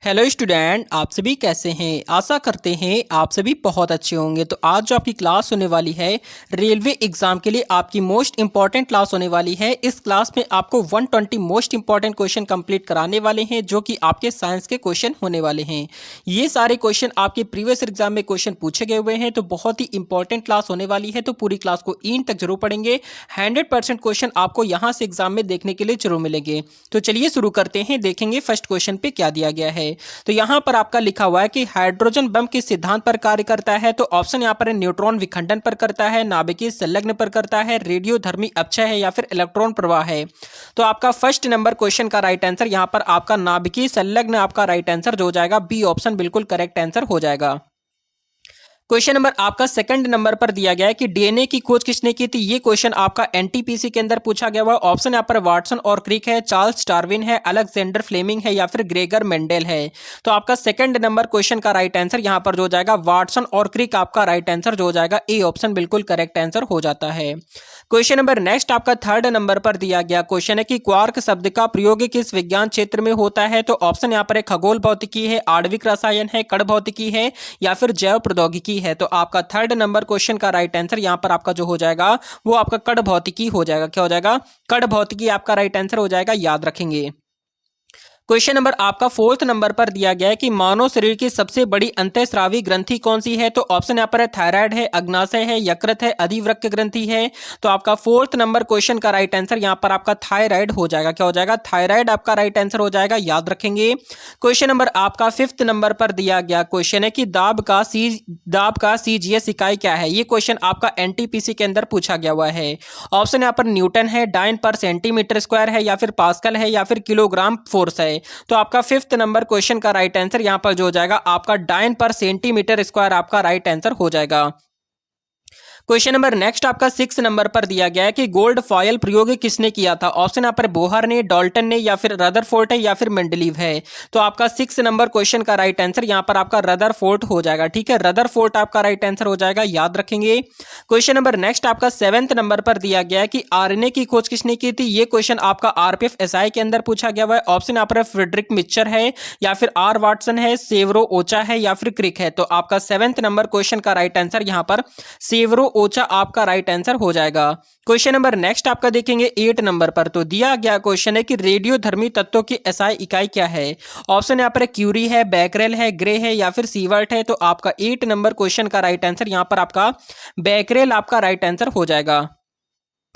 Hello student, आप सभी कैसे हैं। आशा करते हैं आप सभी बहुत अच्छे होंगे। तो आज जो आपकी क्लास होने वाली है रेलवे एग्जाम के लिए आपकी मोस्ट इंपॉर्टेंट क्लास होने वाली है। इस क्लास में आपको 120 मोस्ट इंपॉर्टेंट क्वेश्चन कंप्लीट कराने वाले हैं जो कि आपके साइंस के क्वेश्चन होने वाले हैं। ये सारे क्वेश्चन आपके प्रीवियस एग्जाम में क्वेश्चन पूछे गए हुए हैं, तो बहुत ही इंपॉर्टेंट क्लास होने वाली है। तो पूरी क्लास को एंड तक जरूर पढ़ेंगे। 100% क्वेश्चन आपको यहाँ से एग्जाम में देखने के लिए जरूर मिलेंगे। तो चलिए शुरू करते हैं, देखेंगे फर्स्ट क्वेश्चन पे क्या दिया गया है। तो यहां पर आपका लिखा हुआ है कि हाइड्रोजन बम किस सिद्धांत पर कार्य करता है। तो ऑप्शन यहां पर न्यूट्रॉन विखंडन पर करता है, नाभिकीय संलग्न पर करता है, रेडियोधर्मी अपक्षय है या फिर इलेक्ट्रॉन प्रवाह है। तो आपका फर्स्ट नंबर क्वेश्चन का राइट आंसर यहां पर आपका नाभिकीय संलग्न आपका राइट आंसर जो हो जाएगा बी ऑप्शन बिल्कुल करेक्ट आंसर हो जाएगा। क्वेश्चन नंबर आपका सेकंड नंबर पर दिया गया है कि डीएनए की खोज किसने की थी। ये क्वेश्चन आपका एनटीपीसी के अंदर पूछा गया हुआ। ऑप्शन यहाँ पर वाटसन और क्रिक है, चार्ल्स डार्विन है, अलेक्जेंडर फ्लेमिंग है या फिर ग्रेगर मेंडेल है। तो आपका सेकंड नंबर क्वेश्चन का राइट आंसर यहाँ पर जो हो जाएगा वाटसन और क्रिक आपका राइट आंसर जो हो जाएगा ए ऑप्शन बिल्कुल करेक्ट आंसर हो जाता है। क्वेश्चन नंबर नेक्स्ट आपका थर्ड नंबर पर दिया गया क्वेश्चन है कि क्वार्क शब्द का प्रयोग किस विज्ञान क्षेत्र में होता है। तो ऑप्शन यहाँ पर खगोल भौतिकी है, आणविक रसायन है, कण भौतिकी है या फिर जैव प्रौद्योगिकी है। तो आपका थर्ड नंबर क्वेश्चन का राइट आंसर यहां पर आपका जो हो जाएगा वो आपका कण भौतिकी हो जाएगा। क्या हो जाएगा? कण भौतिकी आपका राइट आंसर हो जाएगा, याद रखेंगे। क्वेश्चन नंबर आपका फोर्थ नंबर पर दिया गया है कि मानव शरीर की सबसे बड़ी अंतःस्रावी ग्रंथि कौन सी है। तो ऑप्शन यहाँ पर है थायराइड है, अग्नाशय है, यकृत है, अधिवृक्क ग्रंथि है। तो आपका फोर्थ नंबर क्वेश्चन का राइट आंसर यहाँ पर आपका थायराइड हो जाएगा। क्या हो जाएगा? थायराइड आपका राइट आंसर हो जाएगा, याद रखेंगे। क्वेश्चन नंबर आपका फिफ्थ नंबर पर दिया गया क्वेश्चन है कि दाब का सीजीएस इकाई क्या है। ये क्वेश्चन आपका एनटीपीसी के अंदर पूछा गया हुआ है। ऑप्शन यहाँ पर न्यूटन है, डाइन पर सेंटीमीटर स्क्वायर है या फिर पास्कल है या फिर किलोग्राम फोर्स है। तो आपका फिफ्थ नंबर क्वेश्चन का राइट आंसर यहां पर जो हो जाएगा आपका डाइन पर सेंटीमीटर स्क्वायर आपका राइट आंसर हो जाएगा। क्वेश्चन नंबर नेक्स्ट आपका सिक्स नंबर पर दिया गया है कि गोल्ड फॉयल प्रयोग किसने किया था। ऑप्शन यहाँ पर बोहर ने, डाल्टन ने या फिर रदरफोर्ड है या फिर मेंडलीव है। तो आपका सिक्स नंबर क्वेश्चन का राइट आंसर यहाँ पर आपका रदरफोर्ड हो जाएगा। ठीक है, रदरफोर्ड आपका राइट आंसर हो जाएगा, याद रखेंगे। क्वेश्चन नंबर नेक्स्ट आपका सेवेंथ नंबर पर दिया गया है कि आरएनए की खोज किसने की थी। ये क्वेश्चन आपका आरपीएफ एसआई के अंदर पूछा गया हुआ है। ऑप्शन यहाँ पर फ्रेडरिक मिक्सचर है या फिर आर वाटसन है, सेवरो ओचा है या फिर क्रिक है। तो आपका सेवेंथ नंबर क्वेश्चन का राइट आंसर यहाँ पर सेवरो ओचा आपका राइट आंसर हो जाएगा। क्वेश्चन नंबर नेक्स्ट आपका देखेंगे 8 नंबर पर। तो दिया गया क्वेश्चन है कि रेडियोधर्मी तत्वों की एसआई इकाई क्या है। ऑप्शन यहाँ पर क्यूरी है, बैकरेल है, ग्रे है या फिर सीवर्ट है। तो आपका 8 नंबर क्वेश्चन का राइट आंसर यहाँ पर आपका बैकरेल आपका राइट आंसर हो जाएगा।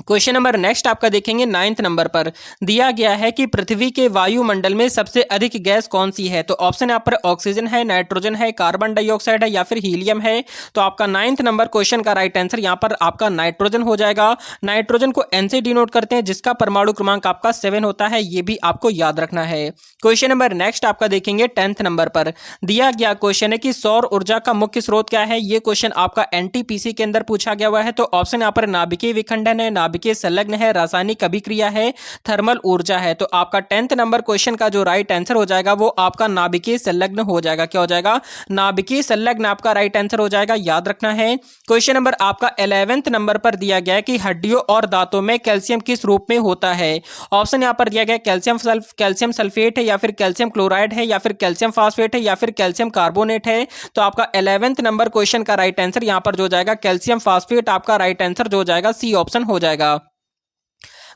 क्वेश्चन नंबर नेक्स्ट आपका देखेंगे 9th नंबर पर। दिया गया है कि पृथ्वी के वायुमंडल में सबसे अधिक गैस कौन सी है। तो ऑप्शन यहाँ पर ऑक्सीजन है, नाइट्रोजन है, कार्बन डाइऑक्साइड है या फिर हीलियम है। तो आपका 9th नंबर क्वेश्चन का राइट आंसर यहाँ पर आपका नाइट्रोजन हो जाएगा। नाइट्रोजन को एन से डिनोट करते हैं जिसका परमाणु क्रमांक आपका 7 होता है, ये भी आपको याद रखना है। क्वेश्चन नंबर नेक्स्ट आपका देखेंगे 10th नंबर पर। दिया गया क्वेश्चन है कि सौर ऊर्जा का मुख्य स्रोत क्या है। ये क्वेश्चन आपका एनटीपीसी के अंदर पूछा गया हुआ है। तो ऑप्शन यहाँ पर नाभिकीय विखंडन है, नाभिकीय संलग्न है, रासायनिक अभिक्रिया है, थर्मल ऊर्जा है। तो आपका 10th नंबर क्वेश्चन का जो राइट आंसर हो जाएगा वो आपका नाभिकीय संलग्न हो जाएगा। क्या हो जाएगा? नाभिकीय संलग्न आपका राइट आंसर हो जाएगा, याद रखना है। क्वेश्चन नंबर आपका 11th नंबर पर दिया गया है कि हड्डियों और दांतों में कैल्शियम किस रूप में होता है। ऑप्शन यहां पर दिया गया कैल्शियम सल्फेट है या फिर कैल्शियम क्लोराइड है या फिर कैल्शियम फास्फेट है या फिर कैल्शियम कार्बोनेट है। तो आपका 11th नंबर क्वेश्चन का राइट आंसर यहां पर जो हो जाएगा कैल्शियम फास्फेट आपका राइट आंसर जो हो जाएगा सी ऑप्शन हो जाएगा।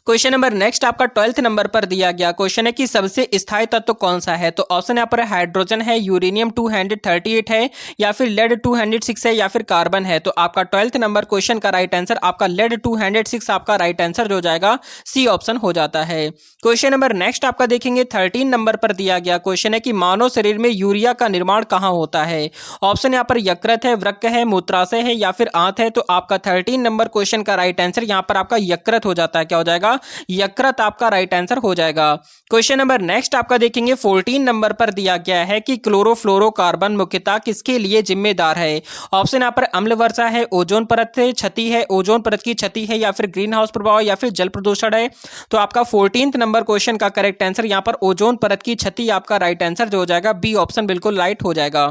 क्वेश्चन नंबर नेक्स्ट आपका 12th नंबर पर दिया गया क्वेश्चन है कि सबसे स्थायी तत्व कौन सा है। तो ऑप्शन यहाँ पर हाइड्रोजन है, यूरेनियम 238 है या फिर लेड 206 है या फिर कार्बन है। तो आपका 12th नंबर क्वेश्चन का राइट आंसर आपका लेड 206 आपका राइट आंसर जो जाएगा सी ऑप्शन हो जाता है। क्वेश्चन नंबर नेक्स्ट आपका देखेंगे 13 नंबर पर दिया गया क्वेश्चन है कि मानव शरीर में यूरिया का निर्माण कहाँ होता है। ऑप्शन यहाँ पर यकृत है, वृक्क है, मूत्राशय है या फिर आंत है। तो आपका 13 नंबर क्वेश्चन का राइट आंसर यहाँ पर आपका यकृत हो जाता है। क्या हो जाएगा? यकृत आपका राइट आंसर हो जाएगा। क्वेश्चन नंबर नेक्स्ट आपका देखेंगे 14 नंबर पर दिया गया है कि क्लोरोफ्लोरोकार्बन मुख्यतः किसके लिए जिम्मेदार है। ऑप्शन यहाँ पर अम्ल वर्षा है, ओजोन परत क्षति है, ओजोन परत की क्षति है या फिर ग्रीन हाउस प्रभाव या फिर जल प्रदूषण है। तो आपका 14th नंबर क्वेश्चन का करेक्ट आंसर यहाँ पर ओजोन परत की क्षति आपका राइट आंसर जो हो जाएगा बी ऑप्शन बिल्कुल राइट हो जाएगा।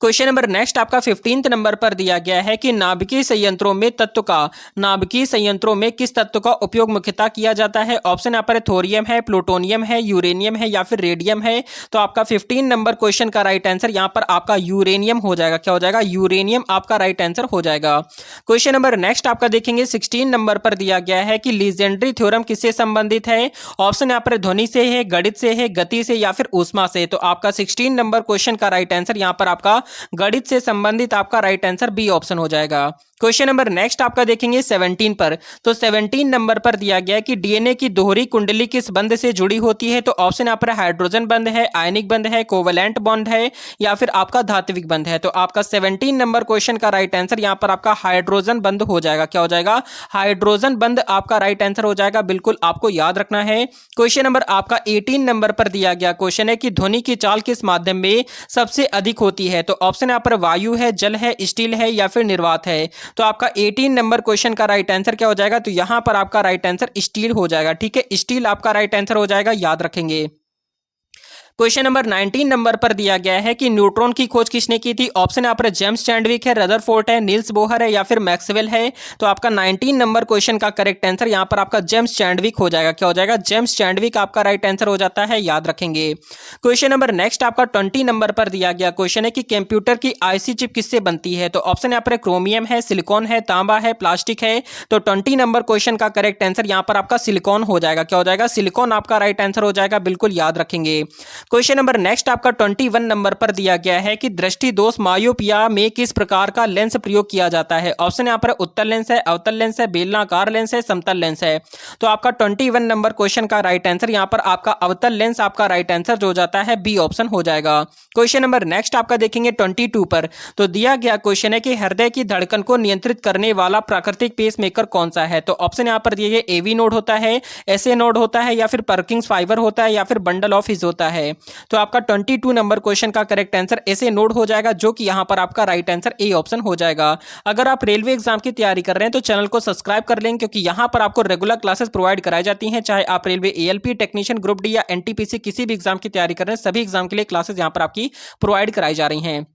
क्वेश्चन नंबर नेक्स्ट आपका 15th नंबर पर दिया गया है कि नाभिकीय संयंत्रों में किस तत्व का उपयोग मुख्यतः किया जाता है। ऑप्शन यहाँ पर थोरियम है, प्लूटोनियम है, यूरेनियम है या फिर रेडियम है। तो आपका 15 नंबर क्वेश्चन का राइट आंसर यहाँ पर आपका यूरेनियम हो जाएगा। क्या हो जाएगा? यूरेनियम आपका राइट आंसर हो जाएगा। क्वेश्चन नंबर नेक्स्ट आपका देखेंगे 16 नंबर पर दिया गया है कि लीजेंड्री थ्योरम किससे संबंधित है। ऑप्शन यहाँ पर ध्वनि से है, गणित से है, गति से या फिर ऊष्मा से। तो आपका 16 नंबर क्वेश्चन का राइट आंसर यहाँ पर आपका गणित से संबंधित आपका राइट आंसर बी ऑप्शन हो जाएगा। क्वेश्चन नंबर नेक्स्ट आपका देखेंगे 17 पर। तो 17 नंबर पर दिया गया है कि डीएनए की दोहरी कुंडली किस बंध से जुड़ी होती है। तो ऑप्शन यहाँ पर हाइड्रोजन बंध है, आयनिक बंध है, कोवैलेंट बॉन्ड है या फिर आपका धात्विक बंध है। तो आपका 17 नंबर क्वेश्चन का राइट आंसर यहाँ पर आपका हाइड्रोजन बंध हो जाएगा। क्या हो जाएगा? हाइड्रोजन बंध आपका राइट आंसर हो जाएगा। बिल्कुल आपको याद रखना है। क्वेश्चन नंबर आपका 18 नंबर पर दिया गया क्वेश्चन है कि ध्वनि की चाल किस माध्यम में सबसे अधिक होती है। तो ऑप्शन यहाँ पर वायु है, जल है, स्टील है या फिर निर्वात है। तो आपका 18 नंबर क्वेश्चन का राइट आंसर क्या हो जाएगा? तो यहां पर आपका राइट आंसर स्टील हो जाएगा। ठीक है, स्टील आपका राइट आंसर हो जाएगा, याद रखेंगे। क्वेश्चन नंबर 19 नंबर पर दिया गया है कि न्यूट्रॉन की खोज किसने की थी। ऑप्शन यहाँ पर जेम्स चैडविक है, रदरफोर्ड है, नील्स बोहर है या फिर मैक्सवेल है। तो आपका 19 नंबर क्वेश्चन का करेक्ट आंसर यहाँ पर आपका जेम्स चैडविक हो जाएगा। क्या हो जाएगा? जेम्स चैडविक आपका राइट आंसर हो जाता है, याद रखेंगे। क्वेश्चन नंबर नेक्स्ट आपका 20 नंबर पर दिया गया क्वेश्चन है कि कंप्यूटर की आईसी चिप किससे बनती है। तो ऑप्शन यहाँ पर क्रोमियम है, सिलिकॉन है, तांबा है, प्लास्टिक है। तो 20 नंबर क्वेश्चन का करेक्ट आंसर यहाँ पर आपका सिलिकॉन हो जाएगा। क्या हो जाएगा? सिलिकॉन आपका राइट आंसर हो जाएगा, बिल्कुल याद रखेंगे। क्वेश्चन नंबर नेक्स्ट आपका 21 नंबर पर दिया गया है कि दृष्टि दोष मायोपिया में किस प्रकार का लेंस प्रयोग किया जाता है। ऑप्शन यहाँ पर उत्तल लेंस है, अवतल लेंस है, बेलनाकार लेंस है, समतल लेंस है। तो आपका 21 नंबर क्वेश्चन का राइट आंसर यहाँ पर आपका अवतल लेंस आपका राइट आंसर जो जाता है बी ऑप्शन हो जाएगा। क्वेश्चन नंबर नेक्स्ट आपका देखेंगे 22 पर। तो दिया गया क्वेश्चन है कि हृदय की धड़कन को नियंत्रित करने वाला प्राकृतिक पेसमेकर कौन सा है। तो ऑप्शन यहाँ पर दिए गए एवी नोड होता है, एसए नोड होता है या फिर पर्किंस फाइबर होता है या फिर बंडल ऑफ हिज होता है। तो आपका 22 नंबर क्वेश्चन का करेक्ट आंसर एसए नोड हो जाएगा, जो कि यहां पर आपका राइट आंसर ए ऑप्शन हो जाएगा। अगर आप रेलवे एग्जाम की तैयारी कर रहे हैं तो चैनल को सब्सक्राइब कर लें, क्योंकि यहां पर आपको रेगुलर क्लासेस प्रोवाइड कराई जाती हैं। चाहे आप railway ALP technician, group D या एनटीपीसी किसी भी एग्जाम की तैयारी कर रहे हैं, सभी एग्जाम के लिए क्लासेस यहां पर आपकी प्रोवाइड कराई जा रही हैं।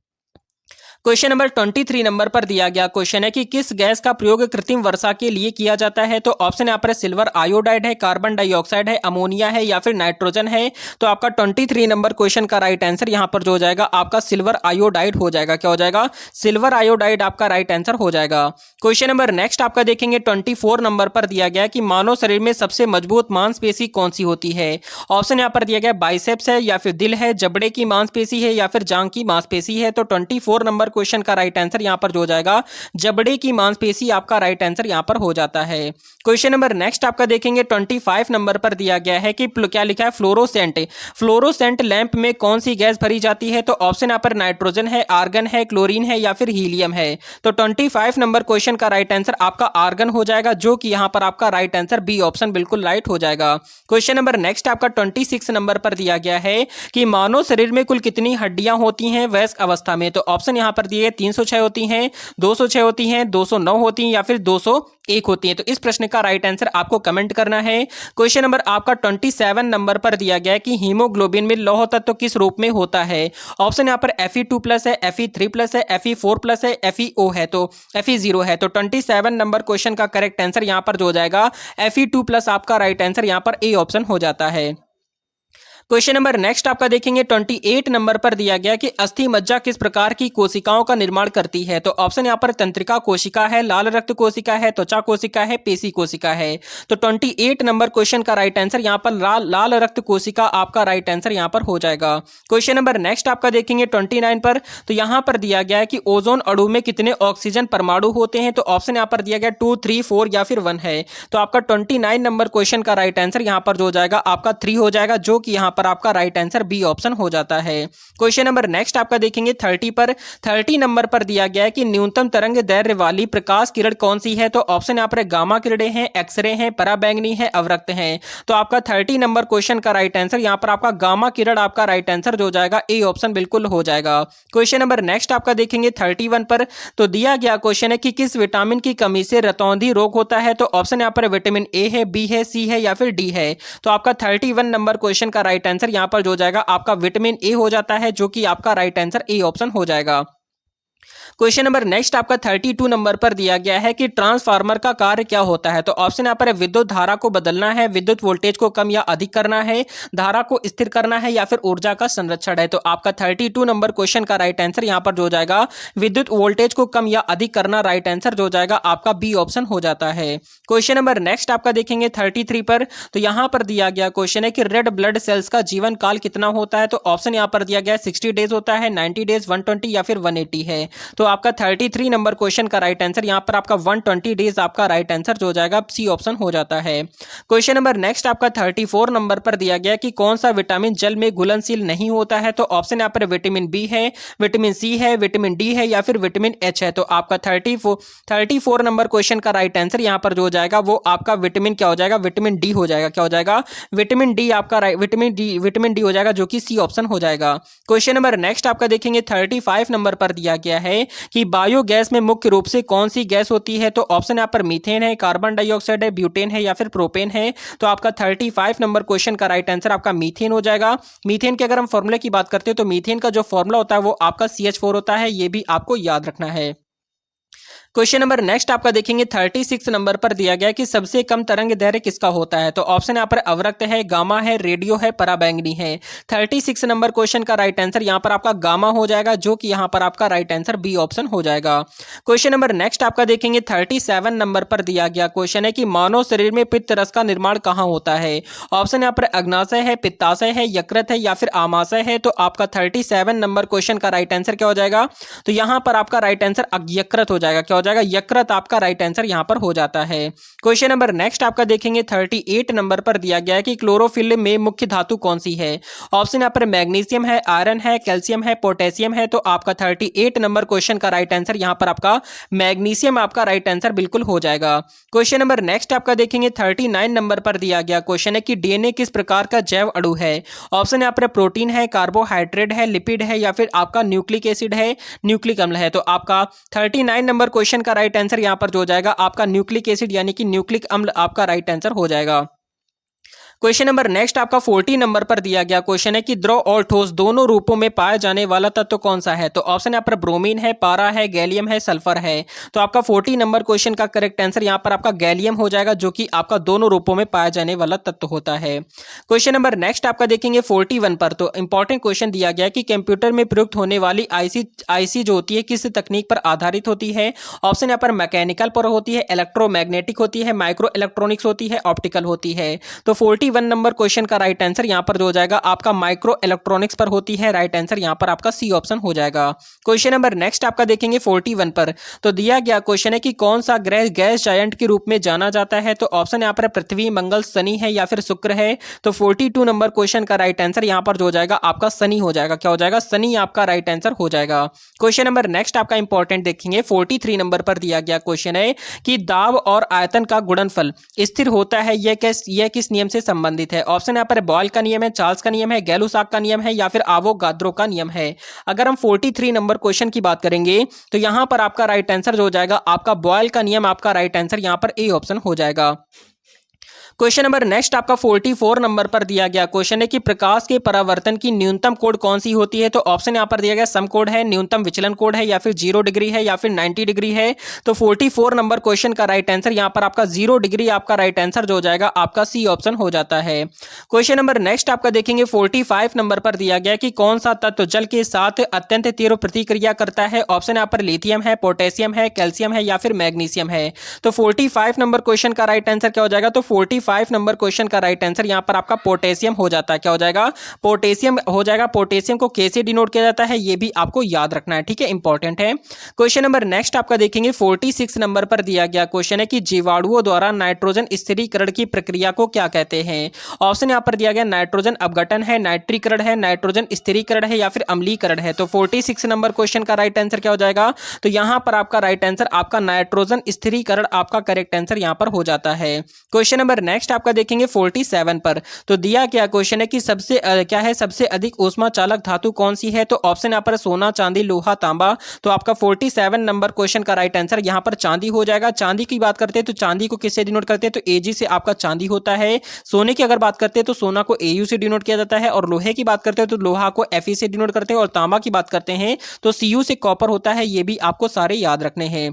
क्वेश्चन नंबर 23 नंबर पर दिया गया क्वेश्चन है कि किस गैस का प्रयोग कृत्रिम वर्षा के लिए किया जाता है। तो ऑप्शन यहाँ पर सिल्वर आयोडाइड है, कार्बन डाइऑक्साइड है, अमोनिया है या फिर नाइट्रोजन है। तो आपका 23 नंबर क्वेश्चन का राइट आंसर यहाँ पर जो हो जाएगा आपका सिल्वर आयोडाइड हो जाएगा। क्या हो जाएगा? सिल्वर आयोडाइड आपका राइट आंसर हो जाएगा। क्वेश्चन नंबर नेक्स्ट आपका देखेंगे 24 नंबर पर दिया गया कि मानव शरीर में सबसे मजबूत मांसपेशी कौन सी होती है। ऑप्शन यहाँ पर दिया गया बाइसेप्स है या फिर दिल है, जबड़े की मांसपेशी है या फिर जांग की मांसपेशी है। तो 24 नंबर क्वेश्चन का राइट आंसर यहां पर जो हो जाएगा जबड़े की मांसपेशी आपका राइट आंसर यहां पर हो जाता है। क्वेश्चन नंबर नेक्स्ट आपका देखेंगे 25 नंबर पर दिया गया है कि क्या लिखा है फ्लोरोसेंट लैंप में कौन सी गैस भरी जाती है। तो ऑप्शन यहां पर नाइट्रोजन है, आर्गन है, क्लोरीन है या फिर हीलियम है। तो 25 नंबर क्वेश्चन का राइट आंसर आपका आर्गन हो जाएगा, जो कि यहां पर आपका राइट आंसर बी ऑप्शन बिल्कुल राइट हो जाएगा। क्वेश्चन नंबर नेक्स्ट आपका 26 नंबर पर दिया गया है कि मानव शरीर में कुल कितनी हड्डियां होती हैं वयस्क अवस्था में। तो ऑप्शन यहां पर दिए 306 होती हैं, 206 होती हैं, 209 होती हैं या फिर 201 होती हैं। तो इस प्रश्न का राइट आंसर आपको कमेंट करना है। क्वेश्चन नंबर आपका 27 नंबर पर दिया गया है कि हीमोग्लोबिन में लौह तत्व किस रूप में होता है। ऑप्शन यहां पर Fe2+ है, Fe3+ है, Fe4+ है, FeO है, तो Fe0 है। तो 27 नंबर क्वेश्चन का करेक्ट आंसर यहां पर जो हो जाएगा Fe2+ आपका राइट आंसर यहां पर ए ऑप्शन हो जाता है। क्वेश्चन नंबर नेक्स्ट आपका देखेंगे 28 नंबर पर दिया गया कि अस्थि मज्जा किस प्रकार की कोशिकाओं का निर्माण करती है। तो ऑप्शन यहां पर तंत्रिका कोशिका है, लाल रक्त कोशिका है, त्वचा कोशिका है, पेशी कोशिका है। तो 28 नंबर क्वेश्चन का राइट आंसर यहां पर लाल रक्त कोशिका आपका राइट आंसर यहां पर हो जाएगा। क्वेश्चन नंबर नेक्स्ट आपका देखेंगे 29 पर। तो यहां पर दिया गया है कि ओजोन अणु में कितने ऑक्सीजन परमाणु होते हैं। तो ऑप्शन यहां पर दिया गया 2, 3, 4 या फिर 1 है। तो आपका 29 नंबर क्वेश्चन का राइट आंसर यहां पर जो हो जाएगा आपका 3 हो जाएगा, जो कि यहां पर आपका राइट आंसर बी ऑप्शन हो जाता है। क्वेश्चन नंबर नेक्स्ट आपका देखेंगे 30 पर। 30 नंबर पर दिया गया है कि न्यूनतम तरंग दैर्ध्य वाली प्रकाश किरण कौन सी है। तो ऑप्शन यहां पर गामा किरणें हैं, एक्सरे हैं, पराबैंगनी है, अवरक्त हैं। तो आपका 30 नंबर क्वेश्चन का राइट आंसर यहां पर आपका गामा किरण आपका राइट आंसर जो हो जाएगा ए ऑप्शन बिल्कुल हो जाएगा। क्वेश्चन नंबर नेक्स्ट आपका देखेंगे 31 पर। तो दिया गया क्वेश्चन है कि किस विटामिन की कमी से रतौंधी रोग होता है। तो ऑप्शन यहां पर विटामिन ए है, बी है, सी है या फिर डी है। तो आपका 31 नंबर क्वेश्चन का राइट आंसर यहाँ पर जो हो जाएगा आपका विटामिन ए हो जाता है, जो कि आपका राइट आंसर ए ऑप्शन हो जाएगा। क्वेश्चन नंबर नेक्स्ट आपका 32 नंबर पर दिया गया है कि ट्रांसफार्मर का कार्य क्या होता है। तो ऑप्शन यहाँ पर है विद्युत धारा को बदलना है, विद्युत वोल्टेज को कम या अधिक करना है, धारा को स्थिर करना है, या फिर ऊर्जा का संरक्षण है। तो आपका 32 नंबर क्वेश्चन का राइट आंसर यहाँ पर जो हो जाएगा विद्युत वोल्टेज को कम या अधिक करना, राइट आंसर जो हो जाएगा आपका बी ऑप्शन हो जाता है। क्वेश्चन नंबर नेक्स्ट आपका देखेंगे 33 पर। तो यहाँ पर दिया गया क्वेश्चन है कि रेड ब्लड सेल्स का जीवन काल कितना होता है। तो ऑप्शन यहाँ पर दिया गया 60 डेज होता है, 90 डेज, 120 या फिर 180 है। तो आपका 33 नंबर क्वेश्चन का राइट आंसर यहाँ पर आपका 120 डेज आपका राइट आंसर जो हो जाएगा सी ऑप्शन हो जाता है। क्वेश्चन नंबर नेक्स्ट आपका 34 नंबर पर दिया गया कि कौन सा विटामिन जल में घुलनशील नहीं होता है। तो ऑप्शन यहाँ पर विटामिन बी है, विटामिन सी है, विटामिन डी है, या फिर विटामिन एच है। तो आपका 34 नंबर क्वेश्चन का राइट आंसर यहाँ पर जो हो जाएगा वो आपका विटामिन क्या हो जाएगा, विटामिन डी हो जाएगा। क्या हो जाएगा, विटामिन डी आपका विटामिन डी हो जाएगा, जो कि सी ऑप्शन हो जाएगा। क्वेश्चन नंबर नेक्स्ट आपका देखेंगे 35 नंबर पर दिया गया है कि बायोगैस में मुख्य रूप से कौन सी गैस होती है। तो ऑप्शन यहाँ पर मीथेन है, कार्बन डाइऑक्साइड है, ब्यूटेन है, या फिर प्रोपेन है। तो आपका 35 नंबर क्वेश्चन का राइट आंसर आपका मीथेन हो जाएगा। मीथेन के अगर हम फॉर्मूले की बात करते हैं तो मीथेन का जो फॉर्मूला होता है वो आपका CH4 होता है, ये भी आपको याद रखना है। क्वेश्चन नंबर नेक्स्ट आपका देखेंगे 36 नंबर पर दिया गया कि सबसे कम तरंग दैर्घ्य किसका होता है। तो ऑप्शन यहाँ पर अवरक्त है, गामा है, रेडियो है, पराबैंगनी है। 36 नंबर क्वेश्चन का राइट आंसर यहाँ पर आपका गामा हो जाएगा, जो कि यहाँ पर आपका राइट आंसर बी ऑप्शन हो जाएगा। क्वेश्चन नंबर नेक्स्ट आपका देखेंगे 37 नंबर पर दिया गया क्वेश्चन है कि मानव शरीर में पित्त रस का निर्माण कहाँ होता है। ऑप्शन यहाँ पर अग्नाशय है, पित्ताशय है, यकृत है, या फिर आमाशय है। तो आपका 37 नंबर क्वेश्चन का राइट आंसर क्या हो जाएगा, तो यहाँ पर आपका राइट आंसर यकृत हो जाएगा। क्या हो जाएगा, यकृत आपका राइट आंसर यहां पर हो जाता है। क्वेश्चन नंबर नेक्स्ट आपका देखेंगे 38 नंबर पर दिया गया है कि क्लोरोफिल में मुख्य धातु कौन सी है। ऑप्शन यहां पर मैग्नीशियम है, आयरन है, कैल्शियम है, पोटेशियम है। तो आपका 38 नंबर क्वेश्चन का राइट आंसर यहां पर आपका मैग्नीशियम आपका राइट आंसर बिल्कुल हो जाएगा। क्वेश्चन नंबर नेक्स्ट आपका देखेंगे 39 नंबर पर दिया गया क्वेश्चन है कि डीएनए किस प्रकार का जैव अणु है। ऑप्शन यहां पर प्रोटीन है, कार्बोहाइड्रेट है, लिपिड है, या फिर आपका न्यूक्लिक एसिड है, न्यूक्लिक अम्ल है। तो आपका 39 नंबर क्वेश्चन का राइट आंसर यहां पर जो हो जाएगा आपका न्यूक्लिक एसिड यानी कि न्यूक्लिक अम्ल आपका राइट आंसर हो जाएगा। क्वेश्चन नंबर नेक्स्ट आपका 40 नंबर पर दिया गया क्वेश्चन है कि द्रव और ठोस दोनों रूपों में पाया जाने वाला तत्व कौन सा है। तो ऑप्शन यहाँ पर ब्रोमीन है, पारा है, गैलियम है, सल्फर है। तो आपका 40 नंबर क्वेश्चन का करेक्ट आंसर यहाँ पर आपका गैलियम हो जाएगा, जो कि आपका दोनों रूपों में पाया जाने वाला तत्व होता है। क्वेश्चन नंबर नेक्स्ट आपका देखेंगे 41 पर। तो इंपॉर्टेंट क्वेश्चन दिया गया कि कंप्यूटर में प्रयुक्त होने वाली आईसी जो होती है किस तकनीक पर आधारित होती है। ऑप्शन यहाँ पर मैकेनिकल पर होती है, इलेक्ट्रोमैग्नेटिक होती है, माइक्रो इलेक्ट्रॉनिक्स होती है, ऑप्टिकल होती है। तो 41 नंबर क्वेश्चन का राइट आंसर यहां पर जो हो जाएगा आपका माइक्रो इलेक्ट्रॉनिक्स पर होती है। राइट आंसर यहां पर आपका सी ऑप्शन हो जाएगा। क्वेश्चन नंबर नेक्स्ट आपका देखेंगे 41 पर। तो दिया गया क्वेश्चन है कि कौन सा ग्रह गैस जायंट के रूप में जाना जाता है। तो ऑप्शन यहां पर पृथ्वी, मंगल, शनि है, या फिर शुक्र है। तो 42 नंबर क्वेश्चन का राइट आंसर यहां पर जो हो जाएगा आपका शनि हो जाएगा। क्या हो जाएगा, शनि आपका राइट आंसर हो जाएगा। क्वेश्चन नंबर नेक्स्ट आपका इंपॉर्टेंट देखेंगे 43 नंबर पर दिया गया क्वेश्चन है कि दाब और आयतन का गुणनफल स्थिर होता है, यह किस नियम से संबंधित है। ऑप्शन यहाँ पर बॉयल का नियम है, चार्ल्स का नियम है, गैलुसाक का नियम है, या फिर आवोगाद्रो का नियम है। अगर हम 43 नंबर क्वेश्चन की बात करेंगे तो यहां पर आपका राइट आंसर जो हो जाएगा आपका बॉयल का नियम आपका राइट आंसर यहां पर ए ऑप्शन हो जाएगा। क्वेश्चन नंबर नेक्स्ट आपका 44 नंबर पर दिया गया क्वेश्चन है कि प्रकाश के परावर्तन की न्यूनतम कोण कौन सी होती है। तो ऑप्शन यहां पर दिया गया सम कोण है, न्यूनतम विचलन कोण है, या फिर 0 डिग्री है, या फिर 90 डिग्री है। तो 44 नंबर क्वेश्चन का राइट आंसर यहां पर आपका 0 डिग्री आपका राइट आंसर जो हो जाएगा आपका सी ऑप्शन हो जाता है। क्वेश्चन नंबर नेक्स्ट आपका देखेंगे 45 नंबर पर दिया गया कि कौन सा तत्व जल के साथ अत्यंत तीव्र प्रतिक्रिया करता है। ऑप्शन यहां पर लिथियम है, पोटेशियम है, कैल्शियम है, या फिर मैग्नीशियम है। तो 45 नंबर क्वेश्चन का राइट आंसर क्या हो जाएगा, तो 45 नंबर क्वेश्चन का राइट आंसर यहां पर आपका पोटेशियम हो जाता है। क्या हो जाएगा, पोटेशियम हो जाएगा। पोटेशियम को कैसे डिनोट किया जाता है ये भी आपको याद रखना है, ठीक है, इंपॉर्टेंट है। क्वेश्चन नंबर नेक्स्ट आपका देखेंगे 46 नंबर पर दिया गया क्वेश्चन है कि जीवाणुओं द्वारा नाइट्रोजन स्थिरीकरण की प्रक्रिया को क्या कहते हैं। ऑप्शन यहां पर दिया गया नाइट्रोजन अपघटन है, नाइट्रीकरण है, नाइट्रोजन स्थिरीकरण है, या फिर अम्लीकरण है। तो 46 नंबर क्वेश्चन का राइट आंसर क्या हो जाएगा, तो यहां पर आपका राइट आंसर आपका नाइट्रोजन स्थिरीकरण आपका करेक्ट आंसर यहां पर हो जाता है। क्वेश्चन नंबर नेक्स्ट आपका देखेंगे 47 पर। तो दिया क्या क्वेश्चन है कि सबसे अधिक ऊष्मा चालक धातु कौन सी है? तो ऑप्शन यहाँ पर सोना, चांदी, लोहा, तांबा। तो आपका 47 नंबर क्वेश्चन का राइट आंसर यहाँ पर चांदी हो जाएगा। चांदी की बात करते हैं तो चांदी को किससे डिनोट करते हैं? तो एजी से आपका चांदी होता है। सोने की अगर बात करते हैं तो सोना को एयू से डिनोट किया जाता है, और लोहे की बात करते हैं तो लोहा को एफई से डिनोट करते हैं, और तांबा की बात करते हैं तो सीयू से कॉपर होता है। ये भी आपको सारे याद रखने हैं।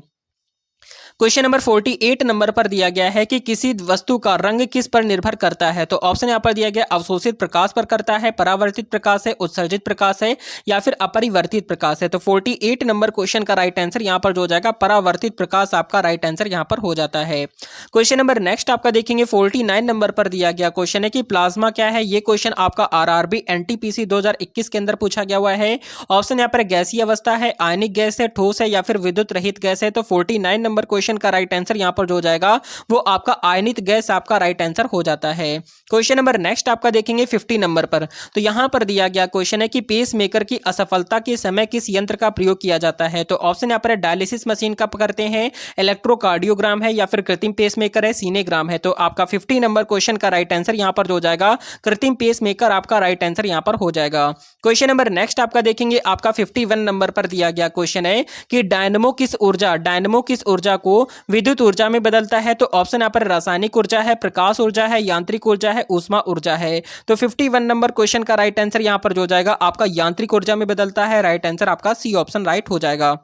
क्वेश्चन नंबर 48 नंबर पर दिया गया है कि किसी वस्तु का रंग किस पर निर्भर करता है? तो ऑप्शन यहाँ पर दिया गया अवशोषित प्रकाश पर करता है, परावर्तित प्रकाश है, उत्सर्जित प्रकाश है, या फिर अपरिवर्तित प्रकाश है। तो 48 नंबर क्वेश्चन का राइट आंसर यहाँ पर जो हो जाएगा परावर्तित प्रकाश आपका राइट आंसर यहाँ पर हो जाता है। क्वेश्चन नंबर नेक्स्ट आपका देखेंगे 49 नंबर पर दिया गया क्वेश्चन है कि प्लाज्मा क्या है? ये क्वेश्चन आपका आरआरबी एनटीपीसी 2021 के अंदर पूछा गया हुआ है। ऑप्शन यहाँ पर गैसीय अवस्था है, आयनिक गैस है, ठोस है, या फिर विद्युत रहित गैस है। तो 49 नंबर क्वेश्चन का राइट आंसर यहां पर जो हो जाएगा वो आपका आयनित गैस आपका राइट आंसर हो जाता है। क्वेश्चन नंबर नेक्स्ट आपका देखेंगे 50 नंबर पर। तो यहां पर दिया गया क्वेश्चन है कि पेस मेकर की असफलता के समय किस यंत्र का प्रयोग किया जाता है? तो ऑप्शन यहां पर डायलिसिस मशीन का करते हैं, इलेक्ट्रोकार्डियोग्राम है, या फिर कृत्रिम पेस मेकर है, सीनेग्राम है। तो आपका 50 नंबर क्वेश्चन का राइट आंसर यहां पर जो हो जाएगा कृत्रिम पेस मेकर आपका राइट आंसर यहां पर हो जाएगा। क्वेश्चन नंबर नेक्स्ट आपका देखेंगे आपका 51 नंबर पर दिया गया क्वेश्चन है कि डायनमो किस ऊर्जा को विद्युत ऊर्जा में बदलता है? तो ऑप्शन यहाँ पर रासायनिक ऊर्जा है, प्रकाश ऊर्जा है, यांत्रिक ऊर्जा है, ऊष्मा ऊर्जा है। तो 51 नंबर क्वेश्चन का राइट आंसर यहाँ पर जो हो जाएगा आपका यांत्रिक ऊर्जा में बदलता है। राइट आंसर आपका सी ऑप्शन राइट हो जाएगा।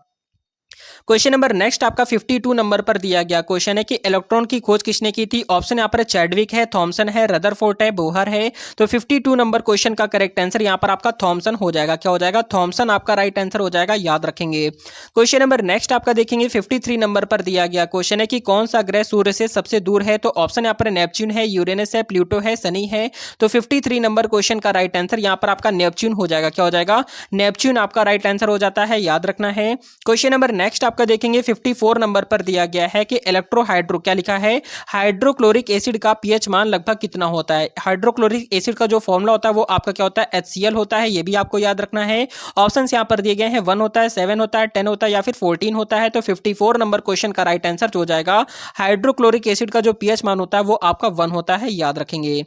क्वेश्चन नंबर नेक्स्ट आपका 52 नंबर पर दिया गया क्वेश्चन है कि इलेक्ट्रॉन की खोज किसने की थी? ऑप्शन यहाँ पर चैडविक है, थॉमसन है, रदरफोर्ड है, बोहर है। तो 52 नंबर क्वेश्चन का करेक्ट आंसर यहाँ पर आपका थॉमसन हो जाएगा। क्या हो जाएगा? थॉमसन आपका राइट आंसर हो जाएगा, याद रखेंगे। क्वेश्चन नंबर नेक्स्ट आपका देखेंगे 53 नंबर पर दिया गया क्वेश्चन है कि कौन सा ग्रह सूर्य से सबसे दूर है? तो ऑप्शन यहाँ पर नेपच्यून है, यूरेनस है, प्लूटो है, शनि है। तो 53 नंबर क्वेश्चन का राइट आंसर यहाँ पर आपका नेपच्यून हो जाएगा। क्या हो जाएगा? नेपच्यून आपका राइट आंसर हो जाता है, याद रखना है। क्वेश्चन नंबर नेक्स्ट आपका देखेंगे 54 नंबर पर दिया गया है कि इलेक्ट्रोहाइड्रो क्या लिखा है? हाइड्रोक्लोरिक एसिड का पीएच मान लगभग कितना होता है? हाइड्रोक्लोरिक एसिड का जो फॉर्मूला होता है वो आपका क्या होता है? HCl होता है। ये भी आपको याद रखना है। ऑप्शंस यहां पर दिए गए हैं, 1 होता है, 7 होता है, 10 होता है, या फिर 14 होता है। तो 54 नंबर क्वेश्चन का राइट आंसर जो हो जाएगा हाइड्रोक्लोरिक एसिड का जो पीएच मान होता है वो आपका 1 होता है, याद रखेंगे।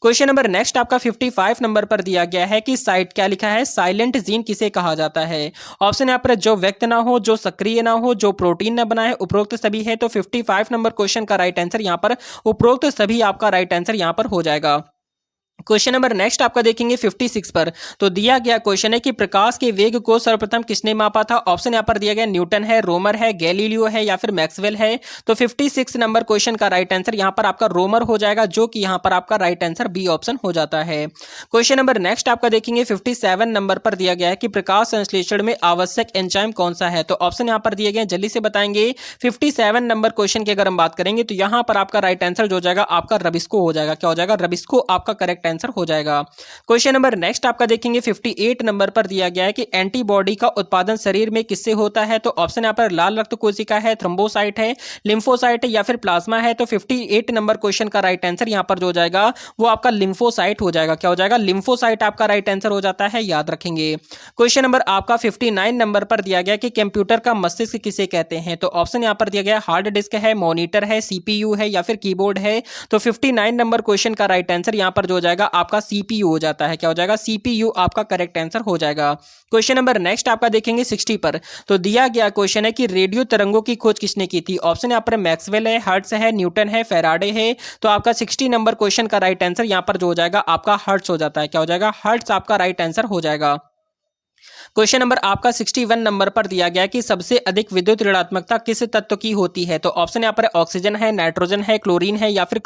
क्वेश्चन नंबर नेक्स्ट आपका 55 नंबर पर दिया गया है कि साइट क्या लिखा है? साइलेंट जीन किसे कहा जाता है? ऑप्शन यहाँ पर जो व्यक्त ना हो, जो सक्रिय ना हो, जो प्रोटीन न बना है, उपरोक्त सभी है। तो 55 नंबर क्वेश्चन का राइट आंसर यहां पर उपरोक्त सभी आपका राइट आंसर यहां पर हो जाएगा। क्वेश्चन नंबर नेक्स्ट आपका देखेंगे 56 पर। तो दिया गया क्वेश्चन है कि प्रकाश के वेग को सर्वप्रथम किसने मापा था? ऑप्शन यहां पर दिया गया न्यूटन है, रोमर है, गैलीलियो है, या फिर मैक्सवेल है। तो 56 नंबर क्वेश्चन का राइट आंसर यहां पर आपका रोमर हो जाएगा, जो कि यहां पर आपका राइट आंसर बी ऑप्शन हो जाता है। क्वेश्चन नंबर नेक्स्ट आपका देखेंगे 57 नंबर पर दिया गया है कि प्रकाश संश्लेषण में आवश्यक एंजाइम कौन सा है? तो ऑप्शन यहां पर दिए गए, जल्दी से बताएंगे। 57 नंबर क्वेश्चन की अगर हम बात करेंगे तो यहां पर आपका राइट आंसर जो हो जाएगा आपका रबिस्को हो जाएगा। क्या हो जाएगा? रबिस्को आपका करेक्ट आंसर हो जाएगा। क्वेश्चन नंबर नेक्स्ट आपका देखेंगे 58 नंबर पर दिया गया है कि एंटीबॉडी का उत्पादन शरीर में किससे होता है? तो ऑप्शन यहां पर लाल रक्त कोशिका है, थ्रोम्बोसाइट है, लिम्फोसाइट है, या फिर प्लाज्मा है। तो 58 नंबर क्वेश्चन का राइट आंसर यहां पर जो हो जाएगा वो आपका लिम्फोसाइट हो जाएगा। क्या हो जाएगा? लिम्फोसाइट आपका राइट आंसर हो जाता है, याद रखेंगे। क्वेश्चन नंबर आपका 59 नंबर पर दिया गया कि कंप्यूटर का मस्तिष्क किसे कहते हैं? तो ऑप्शन यहां पर दिया गया हार्ड डिस्क है, मॉनिटर है, सीपीयू है, या फिर कीबोर्ड है। तो 59 नंबर क्वेश्चन का राइट आंसर यहां पर जो हो जाएगा आपका सीपीयू हो जाता है। क्या हो जाएगा? सीपीयू आपका करेक्ट आंसर हो जाएगा। क्वेश्चन नंबर नेक्स्ट आपका देखेंगे 60 पर। तो दिया गया क्वेश्चन है कि रेडियो तरंगों की खोज किसने की थी? ऑप्शन यहां पर मैक्सवेल है, हर्ट्ज है, न्यूटन है, फैराडे है। तो आपका 60 नंबर क्वेश्चन का राइट आंसर यहां पर जो हो जाएगा आपका हर्ट्ज हो जाता है। क्या हो जाएगा? हर्ट्ज आपका राइट आंसर हो जाएगा। क्वेश्चन नंबर आपका 61 नंबर पर दिया गया कि सबसे अधिक विद्युत ऋणात्मकता किस तत्व की होती है? तो ऑप्शन यहाँ पर ऑक्सीजन है, नाइट्रोजन है, क्लोरीन है, या फिर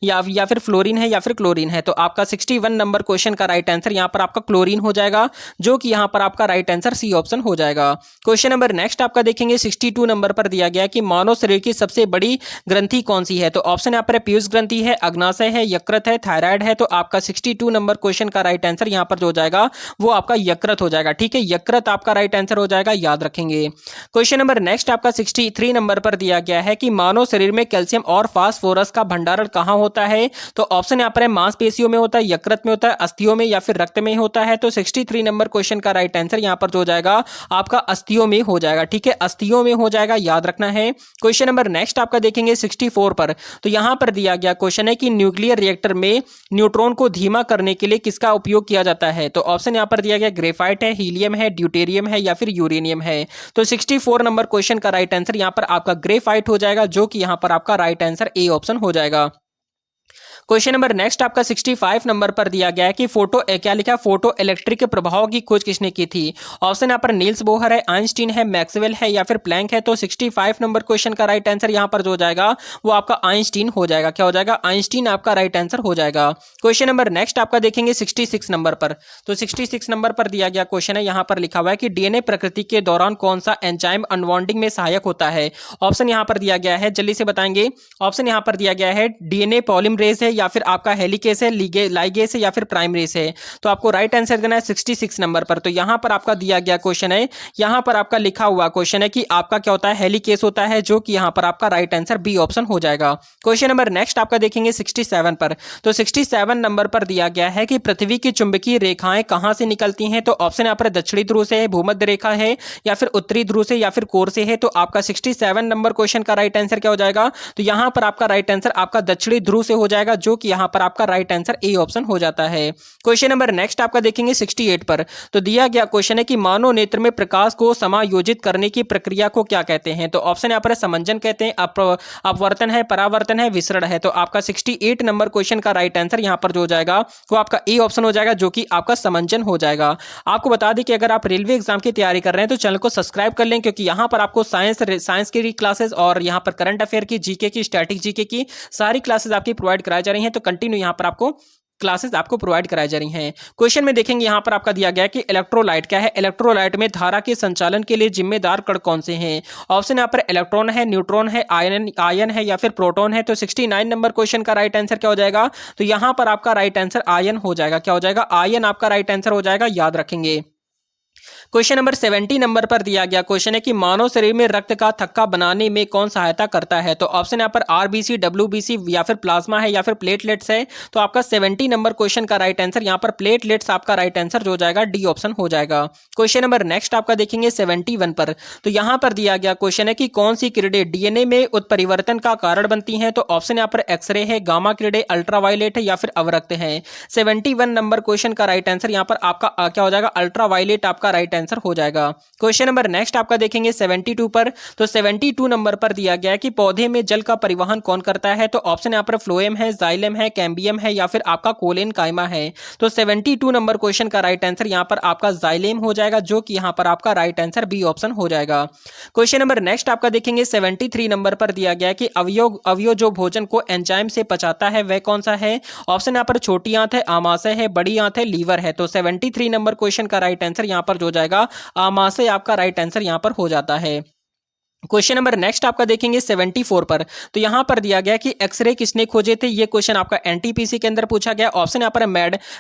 या फिर फ्लोरीन है, या फिर क्लोरीन है। तो आपका 61 नंबर क्वेश्चन का राइट आंसर यहाँ पर आपका क्लोरीन हो जाएगा, जो कि यहाँ पर आपका राइट आंसर सी ऑप्शन हो जाएगा। क्वेश्चन नंबर नेक्स्ट आपका देखेंगे 62 नंबर पर दिया गया कि मानव शरीर की सबसे बड़ी ग्रंथि कौन सी है? तो ऑप्शन यहाँ पर पीयूष ग्रंथि है, अग्नाशय है, यकृत है, थायराइड है। तो आपका 62 नंबर क्वेश्चन का राइट आंसर यहाँ पर जो हो जाएगा वो आपका यकृत हो जाएगा। ठीक है, है, यकृत आपका राइट आंसर हो जाएगा, याद रखेंगे। क्वेश्चन नंबर नेक्स्ट आपका 63 नंबर पर दिया गया है कि मानव शरीर में कैल्शियम और फास्फोरस का भंडारण कहाँ होता है। तो ऑप्शन यहाँ पर है मांसपेशियों में होता है, यकृत में होता है, अस्थियों में या फिर रक्त में होता है। तो 63 नंबर क्वेश्चन का राइट आंसर यहाँ पर जो हो जाएगा आपका अस्थियों में हो जाएगा। ठीक है, अस्थियों में हो जाएगा, याद रखना है। क्वेश्चन नंबर नेक्स्ट आपका देखेंगे 64 पर। तो यहां पर दिया गया क्वेश्चन है कि न्यूक्लियर रिएक्टर में न्यूट्रॉन को धीमा करने के लिए किसका उपयोग किया जाता है। तो ऑप्शन यहां पर दिया गया ग्रेफाइट है, हीलियम है, ड्यूटेरियम है या फिर यूरेनियम है। तो 64 नंबर क्वेश्चन का राइट आंसर यहां पर आपका ग्रेफाइट हो जाएगा, जो कि यहां पर आपका राइट आंसर ए ऑप्शन हो जाएगा। क्वेश्चन नंबर नेक्स्ट आपका 65 नंबर पर दिया गया है कि क्या लिखा है, फोटो इलेक्ट्रिक के प्रभाव की खोज किसने की थी। ऑप्शन यहाँ पर नील्स बोहर है, आइंस्टीन है, मैक्सवेल है या फिर प्लैंक है। तो 65 नंबर क्वेश्चन का राइट आंसर यहाँ पर जो हो जाएगा वो आपका आइंस्टीन हो जाएगा। क्या हो जाएगा, आइंस्टीन आपका राइट आंसर हो जाएगा। क्वेश्चन नंबर नेक्स्ट आपका देखेंगे 66 नंबर पर। तो 66 नंबर पर दिया गया क्वेश्चन है, यहाँ पर लिखा हुआ है कि डीएनए प्रकृति के दौरान कौन सा एंजाइम अनबॉन्डिंग में सहायक होता है। ऑप्शन यहाँ पर दिया गया है, जल्दी से बताएंगे। ऑप्शन यहाँ पर दिया गया है डीएनए पॉलीमरेज है या फिर आपका हेलिकेस है, लाइगेस है या फिर प्राइमरेस है। तो आपको राइट आंसर देना है 66 नंबर पर। तो यहां पर आपका दिया गया क्वेश्चन है, यहां पर आपका लिखा हुआ क्वेश्चन है कि आपका क्या होता है, हेलिकेस होता है, जो कि यहां पर आपका राइट आंसर बी ऑप्शन हो जाएगा। क्वेश्चन नंबर नेक्स्ट आपका देखेंगे 67 पर। तो 67 नंबर पर दिया गया है कि पृथ्वी की चुंबकीय रेखाएं कहां से निकलती हैं। तो ऑप्शन यहां पर दक्षिणी ध्रुव से है, भूमध्य रेखा है या फिर उत्तरी ध्रुव से या फिर कोर से है। तो आपका 67 नंबर क्वेश्चन का राइट आंसर क्या हो जाएगा, तो यहां पर आपका राइट आंसर आपका दक्षिणी ध्रुव से हो जाएगा, जो कि यहां पर आपका राइट आंसर ए ऑप्शन हो जाता है। क्वेश्चन नंबर नेक्स्ट आपका देखेंगे 68 पर। तो दिया गया क्वेश्चन है कि मानव नेत्र में प्रकाश को समायोजित करने की प्रक्रिया को क्या कहते हैं। तो ऑप्शन यहां पर समंजन कहते हैं, अपवर्तन है, परावर्तन है, विसरण है। तो आपका 68 नंबर क्वेश्चन का राइट आंसर यहां पर जो हो जाएगा वो आपका ए ऑप्शन हो जाएगा, जो कि आपका समंजन हो जाएगा। आपको बता दें कि अगर आप रेलवे एग्जाम की तैयारी कर रहे हैं तो चैनल को सब्सक्राइब कर लें, क्योंकि यहां पर आपको साइंस की क्लासेस और यहां पर करंट अफेयर की, जीके की, स्टैटिक जीके की सारी क्लासेस आपकी प्रोवाइड कराई जा रही हैं। तो कंटिन्यू यहां पर आपको क्लासेस आपको प्रोवाइड कराई जा रही हैं। क्वेश्चन में देखेंगे यहां पर आपका दिया गया है कि इलेक्ट्रोलाइट क्या है। इलेक्ट्रोलाइट में धारा के संचालन के लिए जिम्मेदार कण कौन से हैं। ऑप्शन यहां पर इलेक्ट्रॉन है, न्यूट्रॉन है, आयन है या फिर प्रोटॉन है। तो 69 नंबर क्वेश्चन का राइट आंसर क्या हो जाएगा, तो यहां पर आपका राइट आंसर आयन हो जाएगा। क्या हो जाएगा, आयन आपका राइट आंसर हो जाएगा, याद रखेंगे। क्वेश्चन नंबर 70 नंबर पर दिया गया क्वेश्चन है कि मानव शरीर में रक्त का थक्का बनाने में कौन सहायता करता है। तो ऑप्शन यहाँ पर आरबीसी, डब्ल्यूबीसी या फिर प्लाज्मा है या फिर प्लेटलेट्स है। तो आपका 70 नंबर क्वेश्चन का राइट आंसर यहाँ पर प्लेटलेट्स आपका राइट आंसर जो हो जाएगा डी ऑप्शन हो जाएगा। क्वेश्चन नंबर नेक्स्ट आपका देखेंगे 71 पर। तो यहाँ पर दिया गया क्वेश्चन है कि कौन सी किरणें डीएनए में उत्परिवर्तन का कारण बनती हैं। तो ऑप्शन यहाँ पर एक्सरे है, गामा किरणें, अल्ट्रावायलेट है या फिर अवरक्त है। 71 नंबर क्वेश्चन का राइट आंसर यहाँ पर आपका क्या हो जाएगा, अल्ट्रावायलेट आपका राइट आंसर हो जाएगा। क्वेश्चन नंबर नेक्स्ट आपका देखेंगे 72 पर। तो 72 नंबर पर दिया गया है कि पौधे में जल का परिवहन कौन करता है। तो ऑप्शन यहाँ पर फ्लोएम है, जाइलम है, कैम्बियम है या फिर आपका कोलेन काइमा है। तो 72 नंबर क्वेश्चन का राइट आंसर यहाँ पर आपका जाइलेम हो जाएगा, जो कि यहाँ पर आपका राइट आंसर बी ऑप्शन हो जाएगा। क्वेश्चन नंबर नेक्स्ट आपका देखेंगे 73 नंबर पर दिया गया है कि अवयव जो भोजन को एंजाइम से पचाता है वह कौन सा है। ऑप्शन यहाँ पर छोटी आंत है, आमाशय है, बड़ी आंत है, लीवर है। तो 73 नंबर क्वेश्चन का राइट आंसर यहाँ पर जो हो जाएगा आमाशय आपका राइट आंसर यहां पर हो जाता है। क्वेश्चन नंबर नेक्स्ट आपका देखेंगे 74 पर। तो यहां पर दिया गया कि एक्सरे किसने खोजे थे। ये क्वेश्चन आपका एनटीपीसी के अंदर पूछा गया। ऑप्शन यहां पर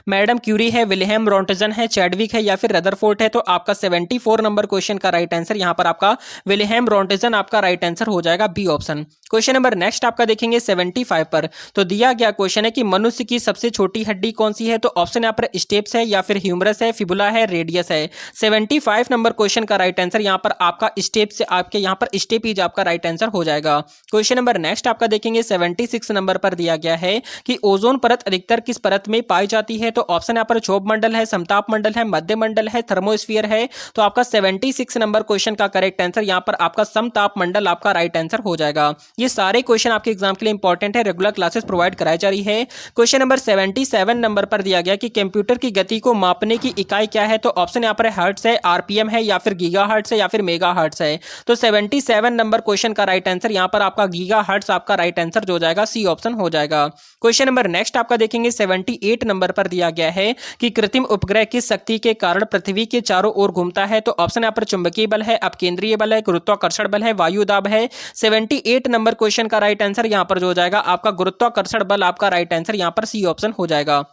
मैडम क्यूरी है, विलियम रॉन्टजन है, चैडविक है या फिर रदरफोर्ड है। तो आपका 74 नंबर क्वेश्चन का राइट आंसर यहां पर आपका विलियम रॉन्टजन आपका राइट आंसर हो जाएगा, B option. Question number next आपका देखेंगे 75 पर। तो दिया गया क्वेश्चन है कि मनुष्य की सबसे छोटी हड्डी कौन सी है। तो ऑप्शन यहां पर स्टेप्स है या फिर ह्यूमरस है, फिबुला है, रेडियस है। 75 नंबर क्वेश्चन का राइट आंसर यहां पर आपका स्टेप्स, आपके यहां पर स्टेपीज आपका राइट आंसर हो जाएगा। क्वेश्चन नंबर नेक्स्ट आपका देखेंगे 76 नंबर पर दिया गया है कि ओजोन परत अधिकतर किस परत में पाई जाती है। तो ऑप्शन यहां पर क्षोभ मंडल है, समताप मंडल है, मध्य मंडल है, थर्मोस्फीयर है। तो आपका 76 नंबर क्वेश्चन का करेक्ट आंसर यहां पर आपका समताप मंडल आपका राइट आंसर हो जाएगा। ये सारे क्वेश्चन आपके एग्जाम के लिए इंपॉर्टेंट है, रेगुलर क्लासेस प्रोवाइड कराई जा रही है। क्वेश्चन नंबर 77 नंबर पर दिया गया कि कंप्यूटर की गति को मापने की इकाई क्या है। तो ऑप्शन यहां पर हर्ट्ज है, आरपीएम है या फिर गीगाहर्ट्ज है या फिर मेगाहर्ट्ज है। तो 77 नंबर क्वेश्चन का राइट आंसर यहां पर आपका गीगाहर्ट्ज आपका राइट आंसर जो हो जाएगा सी ऑप्शन हो जाएगा। क्वेश्चन नंबर नेक्स्ट आपका देखेंगे 78 नंबर पर दिया गया है कि कृत्रिम उपग्रह किस शक्ति के कारण पृथ्वी के चारों ओर घूमता है। तो ऑप्शन यहां पर चुंबकीय बल है, अपकेंद्रीय बल है, गुरुत्वाकर्षण बल है, वायु दाब है। 78 नंबर क्वेश्चन का राइट आंसर यहां पर जो हो जाएगा आपका गुरुत्वाकर्षण बल आपका राइट आंसर यहां पर सी ऑप्शन हो जाएगा।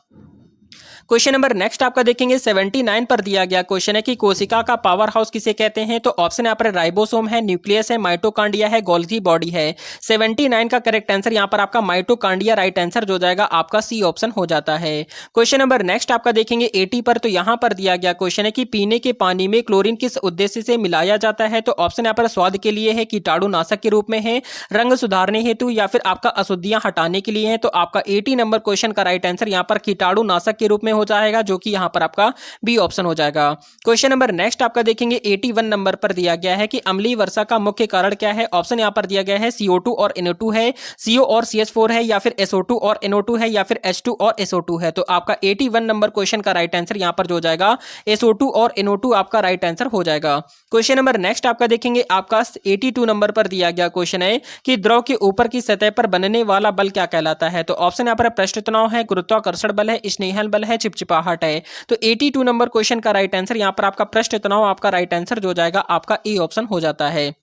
क्वेश्चन नंबर नेक्स्ट आपका देखेंगे 79 पर दिया गया क्वेश्चन है कि कोशिका का पावर हाउस किसे कहते हैं। तो ऑप्शन यहाँ पर राइबोसोम है, न्यूक्लियस है, माइटोकांड्रिया है, गोल्गी बॉडी है। 79 का करेक्ट आंसर यहाँ पर आपका माइटोकांड्रिया राइट आंसर जो जाएगा आपका सी ऑप्शन हो जाता है। क्वेश्चन नंबर नेक्स्ट आपका देखेंगे 80 पर। तो यहाँ पर दिया गया क्वेश्चन है कि पीने के पानी में क्लोरीन किस उद्देश्य से मिलाया जाता है। तो ऑप्शन यहाँ पर स्वाद के लिए है, कीटाणुनाशक के रूप में है, रंग सुधारने हेतु, या फिर आपका अशुद्धियां हटाने के लिए है। तो आपका 80 नंबर क्वेश्चन का राइट आंसर यहाँ पर कीटाणुनाशक के रूप में हो जाएगा, जो कि यहाँ पर आपका बी ऑप्शन हो जाएगा। क्वेश्चन नंबर नेक्स्ट आपका देखेंगे 81 नंबर पर दिया गया है कि अम्लीय वर्षा का मुख्य कारण क्या है। ऑप्शन यहाँ पर दिया गया है CO2 और NO2 है, CO और CH4 है, या फिर SO2 और NO2 है, या फिर H2 और SO2 है। तो आपका 81 नंबर क्वेश्चन का राइट आंसर यहाँ पर जो जाएगा SO2 और NO2 आपका राइट आंसर हो जाएगा। क्वेश्चन नंबर नेक्स्ट आपका देखेंगे आपका 82 नंबर पर दिया गया क्वेश्चन है कि द्रव के ऊपर की सतह पर बनने वाला बल क्या कहलाता है। तो ऑप्शन यहाँ पर पृष्ठ तनाव है, गुरुत्वाकर्षण बल है, स्नेहल बल है, चिपचिपाहट है। तो 82 नंबर क्वेश्चन का राइट आंसर यहाँ पर आपका पृष्ठ तनाव आपका राइट आंसर जो जाएगा आपका ए ऑप्शन हो जाता है।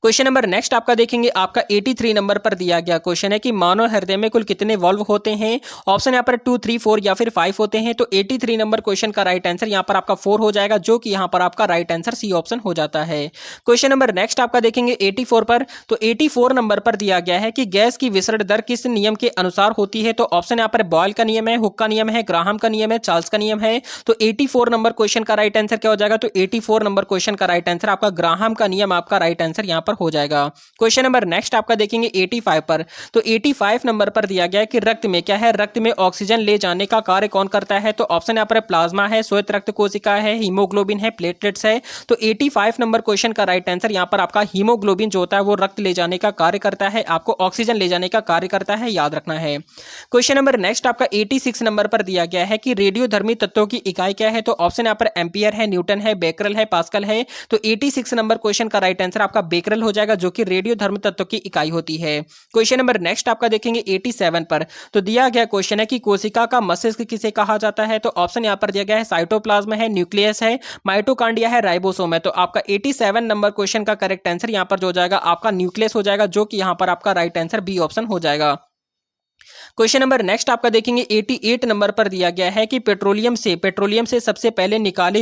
क्वेश्चन नंबर नेक्स्ट आपका देखेंगे आपका 83 नंबर पर दिया गया क्वेश्चन है कि मानव हृदय में कुल कितने वॉल्व होते हैं। ऑप्शन यहाँ पर 2, 3, 4 या फिर 5 होते हैं। तो 83 नंबर क्वेश्चन का राइट आंसर यहाँ पर आपका 4 हो जाएगा, जो कि यहाँ पर आपका राइट आंसर सी ऑप्शन हो जाता है। क्वेश्चन नंबर नेक्स्ट आपका देखेंगे 84 पर। तो 84 नंबर पर दिया गया है कि गैस की विसरण दर किस नियम के अनुसार होती है। तो ऑप्शन यहाँ पर बॉयल का नियम है, हुक का नियम है, ग्राहम का नियम है, चार्ल्स का नियम है। तो 84 नंबर क्वेश्चन का राइट आंसर क्या हो जाएगा। तो 84 नंबर क्वेश्चन का राइट आंसर आपका ग्राहम का नियम आपका राइट आंसर यहाँ पर हो जाएगा। क्वेश्चन नंबर नेक्स्ट आपका देखेंगे 85 पर। तो 85 नंबर पर दिया गया है कि रक्त में क्या है, रक्त में ऑक्सीजन ले जाने का कार्य कौन करता है। तो ऑप्शन यहाँ पर प्लाज्मा है, श्वेत रक्त कोशिका है, हीमोग्लोबिन है, प्लेटलेट्स है। तो 85 नंबर क्वेश्चन का राइट आंसर यहाँ पर आपका हीमोग्लोबिन जो होता है वो रक्त ले जाने का कार्य करता है, आपको ऑक्सीजन ले जाने का कार्य करता है, याद रखना है। क्वेश्चन नंबर नेक्स्ट आपका 86 नंबर पर दिया गया है कि रेडियोधर्मी तत्वों की इकाई क्या है। तो ऑप्शन यहाँ पर एम्पियर है, न्यूटन है, बेकरल है, पास्कल है। तो 86 नंबर क्वेश्चन का राइट आंसर आपका बेकरल हो जाएगा, जो कि रेडियो धर्म तत्व की इकाई होती है। क्वेश्चन नंबर नेक्स्ट आपका देखेंगे 87 पर। तो दिया गया क्वेश्चन है कि कोशिका का मस्तिष्क किसे कहा जाता है। तो ऑप्शन यहां पर दिया गया है साइटोप्लाज्म है, न्यूक्लियस है, माइटोकांड्रिया है, राइबोसोम है। तो आपका 87 नंबर क्वेश्चन का करेक्ट आंसर यहां पर जो जाएगा आपका न्यूक्लियस हो जाएगा, जो कि यहां पर आपका राइट आंसर बी ऑप्शन हो जाएगा। क्वेश्चन नंबर नेक्स्ट आपका देखेंगे 88 नंबर पर दिया गया है कि पेट्रोलियम से सबसे पहले निकाले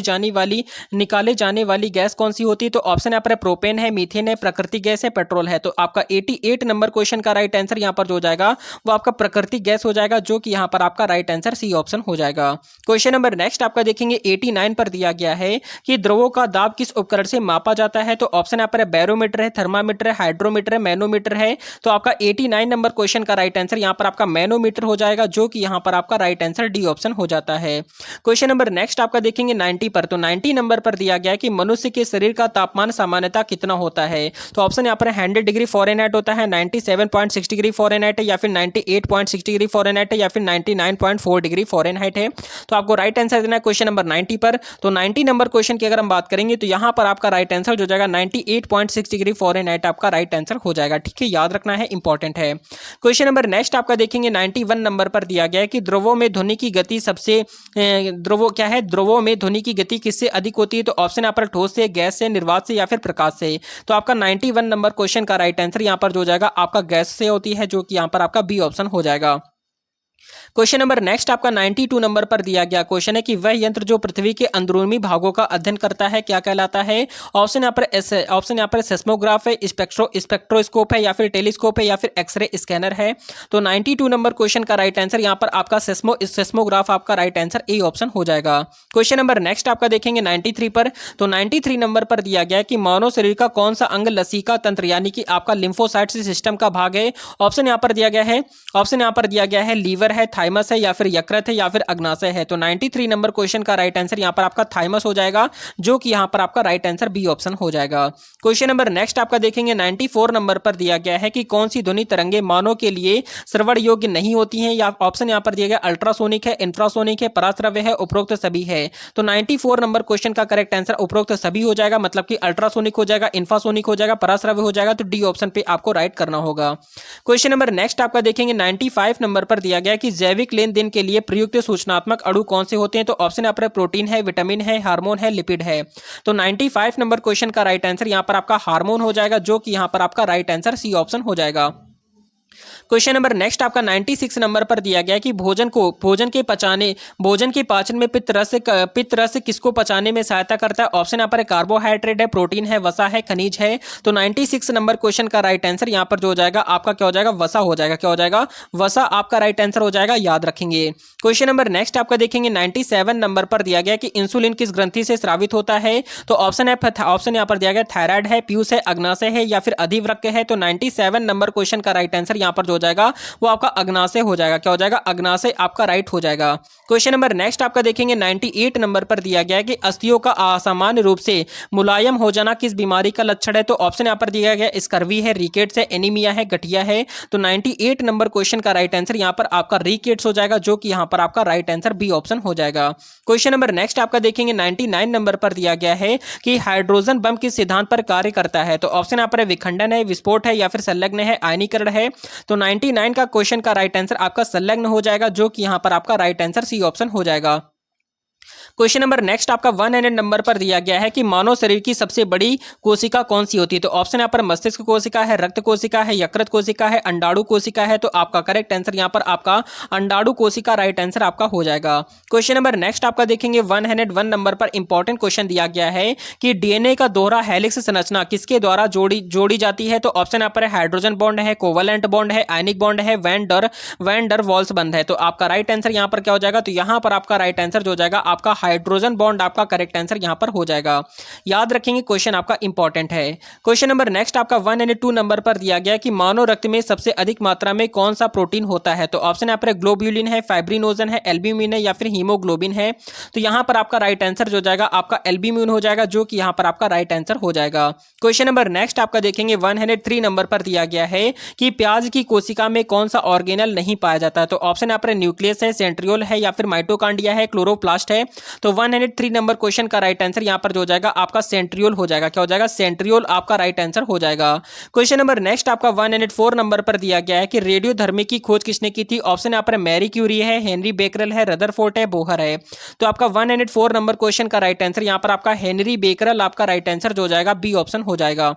जाने वाली गैस कौन सी होती है। तो ऑप्शन यहाँ पर प्रोपेन है, मीथेन है, प्राकृतिक गैस है, पेट्रोल है। तो आपका 88 नंबर क्वेश्चन का राइट आंसर यहाँ पर जो जाएगा वो आपका प्राकृतिक गैस हो जाएगा, जो कि यहाँ पर आपका राइट आंसर सी ऑप्शन हो जाएगा। क्वेश्चन नंबर नेक्स्ट आपका देखेंगे 89 पर दिया गया है कि द्रवों का दाब किस उपकरण से मापा जाता है। तो ऑप्शन यहाँ पर बैरोमीटर है, थर्मामीटर है, हाइड्रोमीटर है, मैनोमीटर है। तो आपका 89 नंबर क्वेश्चन का राइट आंसर यहाँ पर आपका मैनोमीटर हो जाएगा, जो कि यहां पर आपका राइट आंसर डी ऑप्शन हो जाता है। क्वेश्चन नंबर नेक्स्ट आपका देखेंगे 90 पर। तो 90 नंबर पर दिया गया है कि मनुष्य के शरीर का तापमान सामान्यतः कितना होता है। तो ऑप्शन यहां पर 100 डिग्री फ़ारेनहाइट होता है, 97.6 डिग्री फ़ारेनहाइट है, या फिर 98.6 डिग्री फ़ारेनहाइट है, या फिर 99.4 डिग्री फ़ारेनहाइट है। तो आपको राइट आंसर देना है क्वेश्चन नंबर 90 पर। तो 90 नंबर क्वेश्चन की अगर हम बात करेंगे तो यहां पर आपका राइट आंसर जो जाएगा 98.6 डिग्री फ़ारेनहाइट आपका राइट आंसर हो जाएगा। ठीक है, याद रखना है, इंपॉर्टेंट है। क्वेश्चन नंबर नेक्स्ट आपका देखेंगे 91 नंबर पर दिया गया है कि द्रवों में ध्वनि की गति द्रवों में ध्वनि की गति किससे अधिक होती है। तो ऑप्शन यहाँ पर ठोस से, गैस से, निर्वात से, या फिर प्रकाश से। तो आपका 91 नंबर क्वेश्चन का राइट आंसर यहाँ पर जो जाएगा आपका गैस से होती है, जो कि यहाँ पर आपका बी ऑप्शन हो जाएगा। क्वेश्चन नंबर नेक्स्ट आपका 92 नंबर पर दिया गया क्वेश्चन है कि वह यंत्र जो पृथ्वी के अंदरूनी भागों का अध्ययन करता है क्या कहलाता है। ऑप्शन यहाँ पर सेस्मोग्राफ है, स्पेक्ट्रोस्कोप है, या फिर टेलीस्कोप है, या फिर एक्सरे स्कैनर है। तो 92 नंबर क्वेश्चन का राइट आंसर यहाँ पर आपका सेस्मोग्राफ आपका राइट आंसर ए ऑप्शन हो जाएगा। क्वेश्चन नंबर नेक्स्ट आपका देखेंगे 93 पर। तो 93 नंबर पर दिया गया कि मानव शरीर का कौन सा अंग लसीका तंत्र यानी कि आपका लिम्फोसाइट सिस्टम का भाग है। ऑप्शन यहाँ पर दिया गया है लीवर है, थाइमस है, या फिर यकृत है, या फिर अग्नाशय है। तो 93 नंबर क्वेश्चन का राइट आंसर यहां पर आपका थाइमस हो जाएगा, जो कि यहां पर आपका राइट आंसर बी ऑप्शन हो जाएगा। क्वेश्चन नंबर नेक्स्ट आपका देखेंगे 94 नंबर पर दिया गया है कि कौन सी ध्वनि तरंगे मानव के लिए श्रवण योग्य नहीं होती हैं। या ऑप्शन यहां पर दिया गया अल्ट्रासोनिक है, इंफ्रासोनिक है, पराश्रव्य है, उपरोक्त सभी है। तो 94 नंबर क्वेश्चन का करेक्ट आंसर उपरोक्त सभी हो जाएगा, मतलब कि अल्ट्रासोनिक हो जाएगा, इंफ्रासोनिक हो जाएगा, पराश्रव्य हो जाएगा। तो डी ऑप्शन पे आपको राइट करना होगा। क्वेश्चन नंबर नेक्स्ट आपका देखेंगे 95 नंबर पर दिया गया कि जैविक लेन देन के लिए प्रयुक्त सूचनात्मक अणु कौन से होते हैं। तो ऑप्शन यहाँ पर प्रोटीन है, विटामिन है, हार्मोन है, लिपिड है। तो 95 नंबर क्वेश्चन का राइट आंसर यहाँ पर आपका हार्मोन हो जाएगा, जो कि यहाँ पर आपका राइट आंसर सी ऑप्शन हो जाएगा। क्वेश्चन नंबर नेक्स्ट आपका 96 नंबर पर दिया गया है कि भोजन के पाचन में पित्त रस किसको पचाने में सहायता करता है। ऑप्शन यहाँ पर कार्बोहाइड्रेट है, प्रोटीन है, वसा है, खनिज है। तो 96 नंबर क्वेश्चन का राइट आंसर यहाँ पर जो हो जाएगा आपका क्या हो जाएगा, वसा हो जाएगा। क्या हो जाएगा, वसा आपका राइट आंसर हो जाएगा, याद रखेंगे। क्वेश्चन नंबर नेक्स्ट आपका देखेंगे 97 नंबर पर दिया गया कि इंसुलिन किस ग्रंथि से स्रावित होता है। तो ऑप्शन यहाँ पर दिया गया थायराइड है, पीयूष है, अग्नाशय है या फिर अधिवृक्क है। तो 97 नंबर क्वेश्चन का राइट आंसर यहाँ पर जो हो जाएगा वो आपका अग्नाशय हो जाएगा। क्या हो जाएगा, अग्नाशय आपका राइट हो जाएगा। क्वेश्चन नंबर नेक्स्ट आपका देखेंगे 98 नंबर पर दिया गया है कि अस्थियों का असामान्य रूप से मुलायम हो जाना किस बीमारी का लक्षण है। तो ऑप्शन यहाँ पर दिया गया स्कर्वी है, रिकेट्स है, एनीमिया है, गठिया है। तो 98 नंबर क्वेश्चन का राइट आंसर यहाँ पर आपका रिकेट्स हो जाएगा, जो कि यहाँ पर आपका राइट आंसर बी ऑप्शन हो जाएगा। क्वेश्चन नंबर नेक्स्ट आपका देखेंगे 99 नंबर पर दिया गया है कि हाइड्रोजन बम किस सिद्धांत पर कार्य करता है। तो ऑप्शन यहाँ पर विखंडन है, विस्फोट है या फिर संलग्न है, आयनीकरण है। तो 99 का क्वेश्चन का राइट आंसर आपका संलग्न हो जाएगा, जो कि यहां पर आपका राइट आंसर सी ऑप्शन हो जाएगा। क्वेश्चन नंबर नेक्स्ट आपका 100 नंबर पर दिया गया है कि मानव शरीर की सबसे बड़ी कोशिका कौन सी होती है। तो ऑप्शन यहाँ पर मस्तिष्क कोशिका है, रक्त कोशिका है, यकृत कोशिका है, अंडाणु कोशिका है। तो आपका करेक्ट आंसर यहाँ पर आपका अंडाणु कोशिका राइट आंसर आपका हो जाएगा। क्वेश्चन नंबर नेक्स्ट आपका देखेंगे 101 नंबर पर इंपॉर्टेंट क्वेश्चन दिया गया है कि डीएनए का दोहरा हेलिक्स संरचना किसके द्वारा जोड़ी जाती है। तो ऑप्शन यहाँ पर हाइड्रोजन बॉन्ड है, कोवलेंट बॉन्ड है, आयनिक बॉन्ड है, वैन डर वाल्स बंध है। तो आपका राइट आंसर यहाँ पर क्या हो जाएगा, तो यहाँ पर आपका राइट आंसर जो हो जाएगा आपका हाइड्रोजन बॉन्ड आपका करेक्ट आंसर यहां पर हो जाएगा। याद रखेंगे क्वेश्चन आपका इंपॉर्टेंट है। क्वेश्चन नंबर नेक्स्ट आपका 102 नंबर पर दिया गया कि मानव रक्त में सबसे अधिक मात्रा में कौन सा प्रोटीन होता है। तो ऑप्शन यहाँ पर ग्लोब्यूलिन है, फाइब्रिनोजन है, एल्ब्यूमिन है या फिर हीमोग्लोबिन है। तो यहां पर आपका राइट आंसर जो जाएगा आपका एल्ब्यूमिन हो जाएगा, जो कि यहां पर आपका राइट आंसर हो जाएगा। क्वेश्चन नंबर नेक्स्ट आपका देखेंगे 103 नंबर पर दिया गया है कि प्याज की कोशिका में कौन सा ऑर्गेनल नहीं पाया जाता है। तो ऑप्शन यहाँ पर न्यूक्लियस है, सेंट्रियोल है या फिर माइटोकांड्रिया है, क्लोरोप्लास्ट है। तो 103 नंबर क्वेश्चन का राइट आंसर यहां पर जो हो जाएगा आपका सेंट्रियोल हो जाएगा। क्या हो जाएगा, सेंट्रियोल आपका राइट आंसर हो जाएगा। क्वेश्चन नंबर नेक्स्ट आपका 104 नंबर पर दिया गया है कि रेडियोधर्मी की खोज किसने की थी। ऑप्शन यहां पर मैरी क्यूरी है, हेनरी बेकरल है, रदरफोर्ड है, बोहर है। तो आपका 104 नंबर क्वेश्चन का राइट आंसर यहां पर आपका हेनरी बेकरल आपका राइट आंसर जो हो जाएगा बी ऑप्शन हो जाएगा।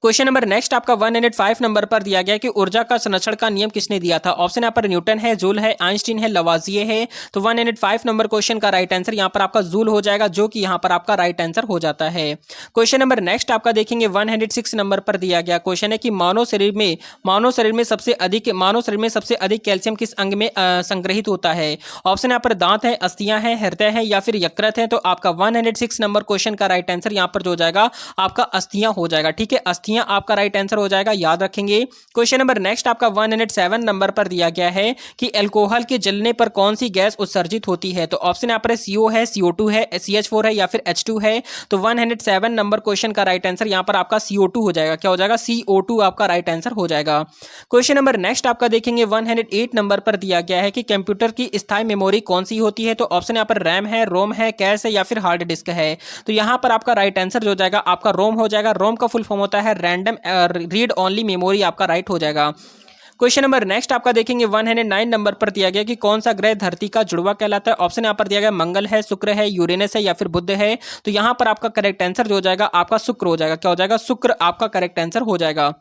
क्वेश्चन नंबर नेक्स्ट आपका 105 नंबर पर दिया गया कि ऊर्जा का संरक्षण का नियम किसने दिया था। ऑप्शन यहाँ पर न्यूटन है, जूल है, आइंस्टीन है, लवाजिये है। तो 105 नंबर क्वेश्चन का राइट आंसर यहाँ पर आपका जूल हो जाएगा, जो कि यहाँ पर आपका राइट आंसर हो जाता है। क्वेश्चन नंबर नेक्स्ट आपका देखेंगे 106 नंबर पर दिया गया क्वेश्चन है कि मानव शरीर में सबसे अधिक कैल्शियम किस अंग में संग्रहित होता है। ऑप्शन यहाँ पर दांत है, अस्थियां है, हृदय है या फिर यकृत है। तो आपका 106 नंबर क्वेश्चन का राइट आंसर यहाँ पर जो हो जाएगा आपका अस्थियां हो जाएगा। ठीक है, आपका राइट आंसर हो जाएगा, याद रखेंगे। क्वेश्चन नंबर नेक्स्ट आपका 107 नंबर पर दिया गया है कि अल्कोहल के जलने पर कौन सी गैस उत्सर्जित होती है। तो ऑप्शन यहाँ पर CO है, CO2 है, CH4 है या फिर H2 है। तो 107 नंबर क्वेश्चन का राइट आंसर यहाँ पर आपका CO2 हो जाएगा। क्या हो जाएगा, CO2 आपका राइट आंसर हो जाएगा। क्वेश्चन नंबर नेक्स्ट आपका देखेंगे 108 नंबर पर दिया गया है कि कंप्यूटर की स्थायी मेमोरी कौन सी होती है। तो ऑप्शन यहाँ पर रैम है, रोम है, कैश है या फिर हार्ड डिस्क है। तो यहाँ पर आपका राइट आंसर जो हो जाएगा आपका रोम हो जाएगा। रोम का फुल फॉर्म होता है रैंडम रीड ओनली मेमोरी, आपका राइट हो जाएगा। क्वेश्चन नंबर नेक्स्ट आपका देखेंगे 109 नंबर पर दिया गया कि कौन सा ग्रह धरती का जुड़वा कहलाता है। ऑप्शन यहाँ पर दिया गया मंगल है, शुक्र है, यूरेनस है या फिर बुध है। तो यहाँ पर आपका करेक्ट आंसर जो हो जाएगा आपका शुक्र हो जाएगा। क्या हो जाएगा, शुक्र आपका करेक्ट आंसर हो जाएगा।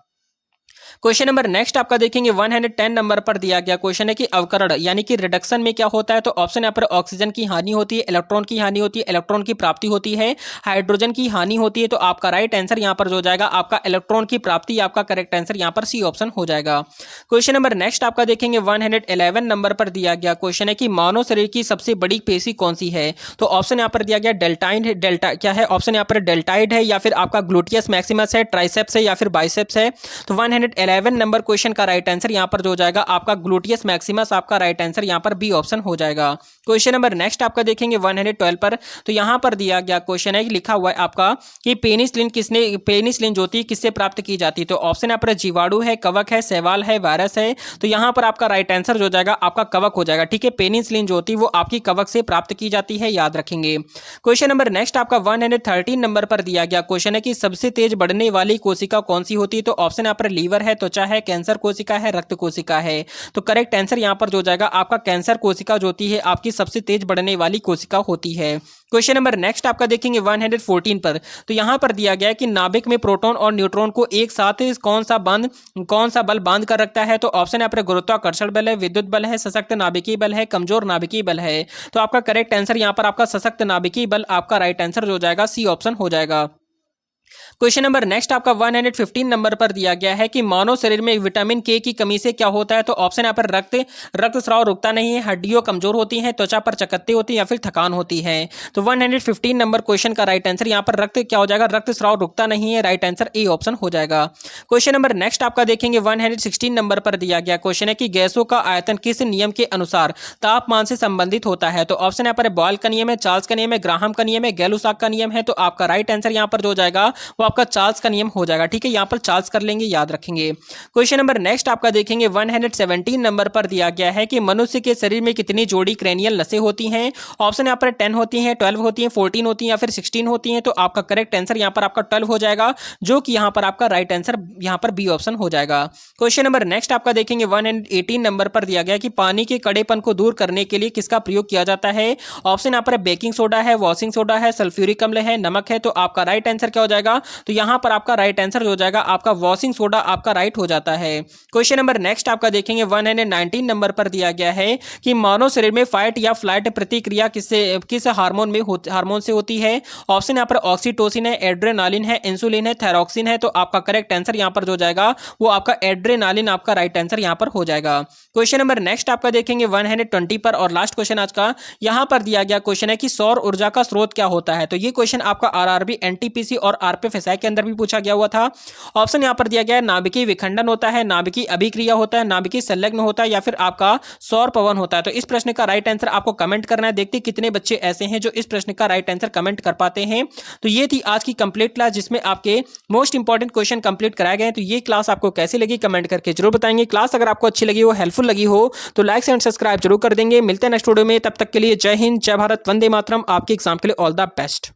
क्वेश्चन नंबर नेक्स्ट आपका देखेंगे 110 नंबर पर दिया गया क्वेश्चन है कि अवकरण यानी कि रिडक्शन में क्या होता है। तो ऑप्शन यहाँ पर ऑक्सीजन की हानि होती है, इलेक्ट्रॉन की हानि होती है, इलेक्ट्रॉन की प्राप्ति होती है, हाइड्रोजन की हानि होती है। तो आपका राइट आंसर यहाँ पर जो हो जाएगा आपका इलेक्ट्रॉन की प्राप्ति, आपका करेक्ट आंसर यहाँ पर सी ऑप्शन हो जाएगा। क्वेश्चन नंबर नेक्स्ट आपका देखेंगे 111 नंबर पर दिया गया क्वेश्चन है कि मानव शरीर की सबसे बड़ी पेशी कौन सी है। तो ऑप्शन यहाँ पर दिया गया डेल्टा क्या है, ऑप्शन यहाँ पर डेल्टाइड है या फिर आपका ग्लूटियस मैक्सिमस है, ट्राइसेप्स है या फिर बाइसेप्स है। तो 111 नंबर क्वेश्चन का राइट आंसर यहां पर जो हो जाएगा आपका ग्लूटियस मैक्सिमस, आपका राइट आंसर यहां पर बी ऑप्शन हो जाएगा। क्वेश्चन नंबर नेक्स्ट आपका देखेंगे 112 पर। तो यहां पर दिया गया क्वेश्चन है कि लिखा हुआ है आपका कि पेनिसिलिन जो होती है किससे प्राप्त की जाती है। तो ऑप्शन यहां पर जीवाणु है, कवक है, शैवाल है, वायरस है। तो यहां पर आपका राइट आंसर जो हो जाएगा आपका कवक हो जाएगा। ठीक है, पेनिसिलिन जो होती है वो आपकी कवक से प्राप्त की जाती है, याद रखेंगे। क्वेश्चन नंबर नेक्स्ट आपका 113 नंबर पर दिया गया क्वेश्चन है कि सबसे तेज बढ़ने वाली कोशिका कौन सी होती है। तो ऑप्शन यहाँ पर लीवर है, त्वचा है, कैंसर कोशिका है, रक्त कोशिका है। तो करेक्ट आंसर यहाँ पर जो हो जाएगा आपका कैंसर कोशिका जो होती है आपकी सबसे तेज बढ़ने वाली कोशिका होती है। क्वेश्चन नंबर नेक्स्ट आपका देखेंगे 114 पर। तो यहाँ पर दिया गया है कि नाभिक में प्रोटॉन और न्यूट्रॉन को एक साथ कौन सा बल बांध कर रखता है। तो ऑप्शन यहाँ पर गुरुत्वाकर्षण बल है, विद्युत बल है, सशक्त नाभिकीय बल है, कमजोर नाभिकीय बल है। तो आपका करेक्ट आंसर यहाँ पर आपका सशक्त नाभिकीय बल आपका राइट आंसर जो हो जाएगा सी ऑप्शन हो जाएगा। क्वेश्चन नंबर नेक्स्ट आपका 115 नंबर पर दिया गया है कि मानव शरीर में विटामिन के की कमी से क्या होता है। तो ऑप्शन यहाँ पर रक्तस्राव रुकता नहीं है, हड्डियां कमजोर होती हैं, त्वचा पर चकत्ते होती है या फिर थकान होती है। तो 115 नंबर क्वेश्चन का राइट आंसर यहाँ पर क्या हो जाएगा, रक्तस्राव रुकता नहीं है, राइट आंसर ए ऑप्शन हो जाएगा। क्वेश्चन नंबर नेक्स्ट आपका देखेंगे 116 नंबर पर दिया गया क्वेश्चन है कि गैसों का आयतन किस नियम के अनुसार तापमान से संबंधित होता है। तो ऑप्शन यहाँ पर बॉयल का नियम है, चार्ल्स का नियम है, ग्राहम का नियम है, गैलुसाक का नियम है। तो आपका राइट आंसर यहाँ पर जो हो जाएगा वो आपका चार्ल्स का नियम हो जाएगा। ठीक है, यहां पर चार्ल्स कर लेंगे, याद रखेंगे। क्वेश्चन नंबर नेक्स्ट आपका देखेंगे 117 नंबर पर दिया गया है कि मनुष्य के शरीर में कितनी जोड़ी क्रेनियल नसें होती हैं। ऑप्शन यहां पर 10 होती हैं, 12 होती हैं, 14 होती हैं या फिर 16 होती हैं। तो आपका करेक्ट आंसर यहां पर आपका 12 हो जाएगा, जो कि यहां पर आपका राइट आंसर यहां पर बी ऑप्शन हो जाएगा। क्वेश्चन नंबर नेक्स्ट आपका देखेंगे 118 नंबर पर दिया गया कि पानी के कड़ेपन को दूर करने के लिए किसका प्रयोग किया जाता है। ऑप्शन यहां पर बेकिंग सोडा है, वॉशिंग सोडा है, सल्फ्यूरिक अम्ल है, नमक है। तो आपका राइट आंसर क्या हो जाएगा, तो यहां पर आपका राइट आंसर हो जाएगा आपका वॉशिंग सोडा आपका राइट हो जाता है। क्वेश्चन नंबर नेक्स्ट आपका देखेंगे 119 नंबर पर दिया गया है कि मानव शरीर में फाइट या फ्लाइट प्रतिक्रिया किस हार्मोन से होती है। ऑप्शन यहां पर ऑक्सीटोसिन है, एड्रेनालिन है, इंसुलिन है, थायरॉक्सिन है। तो आपका करेक्ट आंसर यहां पर जो जाएगा वो आपका एड्रेनालिन आपका राइट आंसर यहां पर हो जाएगा। क्वेश्चन नंबर नेक्स्ट आपका देखेंगे 120 पर और लास्ट क्वेश्चन आज का यहां पर दिया गया क्वेश्चन है कि सौर ऊर्जा का स्रोत क्या होता है। तो ये क्वेश्चन आपका आरआरबी, एनटीपीसी और आरपीएफ एसआई के अंदर भी पूछा गया हुआ था। ऑप्शन यहां पर दिया गया है नाभिकीय विखंडन होता है, नाभिकीय अभिक्रिया होता है, नाभिकीय संलग्न होता है या फिर आपका सौर पवन होता है। तो इस प्रश्न का राइट आंसर आपको कमेंट करना है। देखते कितने बच्चे ऐसे हैं जो इस प्रश्न का राइट आंसर कमेंट कर पाते हैं। तो ये थी आज की कंप्लीट क्लास जिसमें आपके मोस्ट इंपॉर्टेंट क्वेश्चन कंप्लीट कराए गए। तो ये क्लास आपको कैसी लगी कमेंट करके जरूर बताएंगे। क्लास अगर आपको अच्छी लगी हो, हेल्पफुल लगी हो तो लाइक एंड सब्सक्राइब जरूर कर देंगे। मिलते हैं नेक्स्ट वीडियो में, तब तक के लिए जय हिंद, जय भारत, वंदे मातरम। आपके एग्जाम के लिए ऑल द बेस्ट।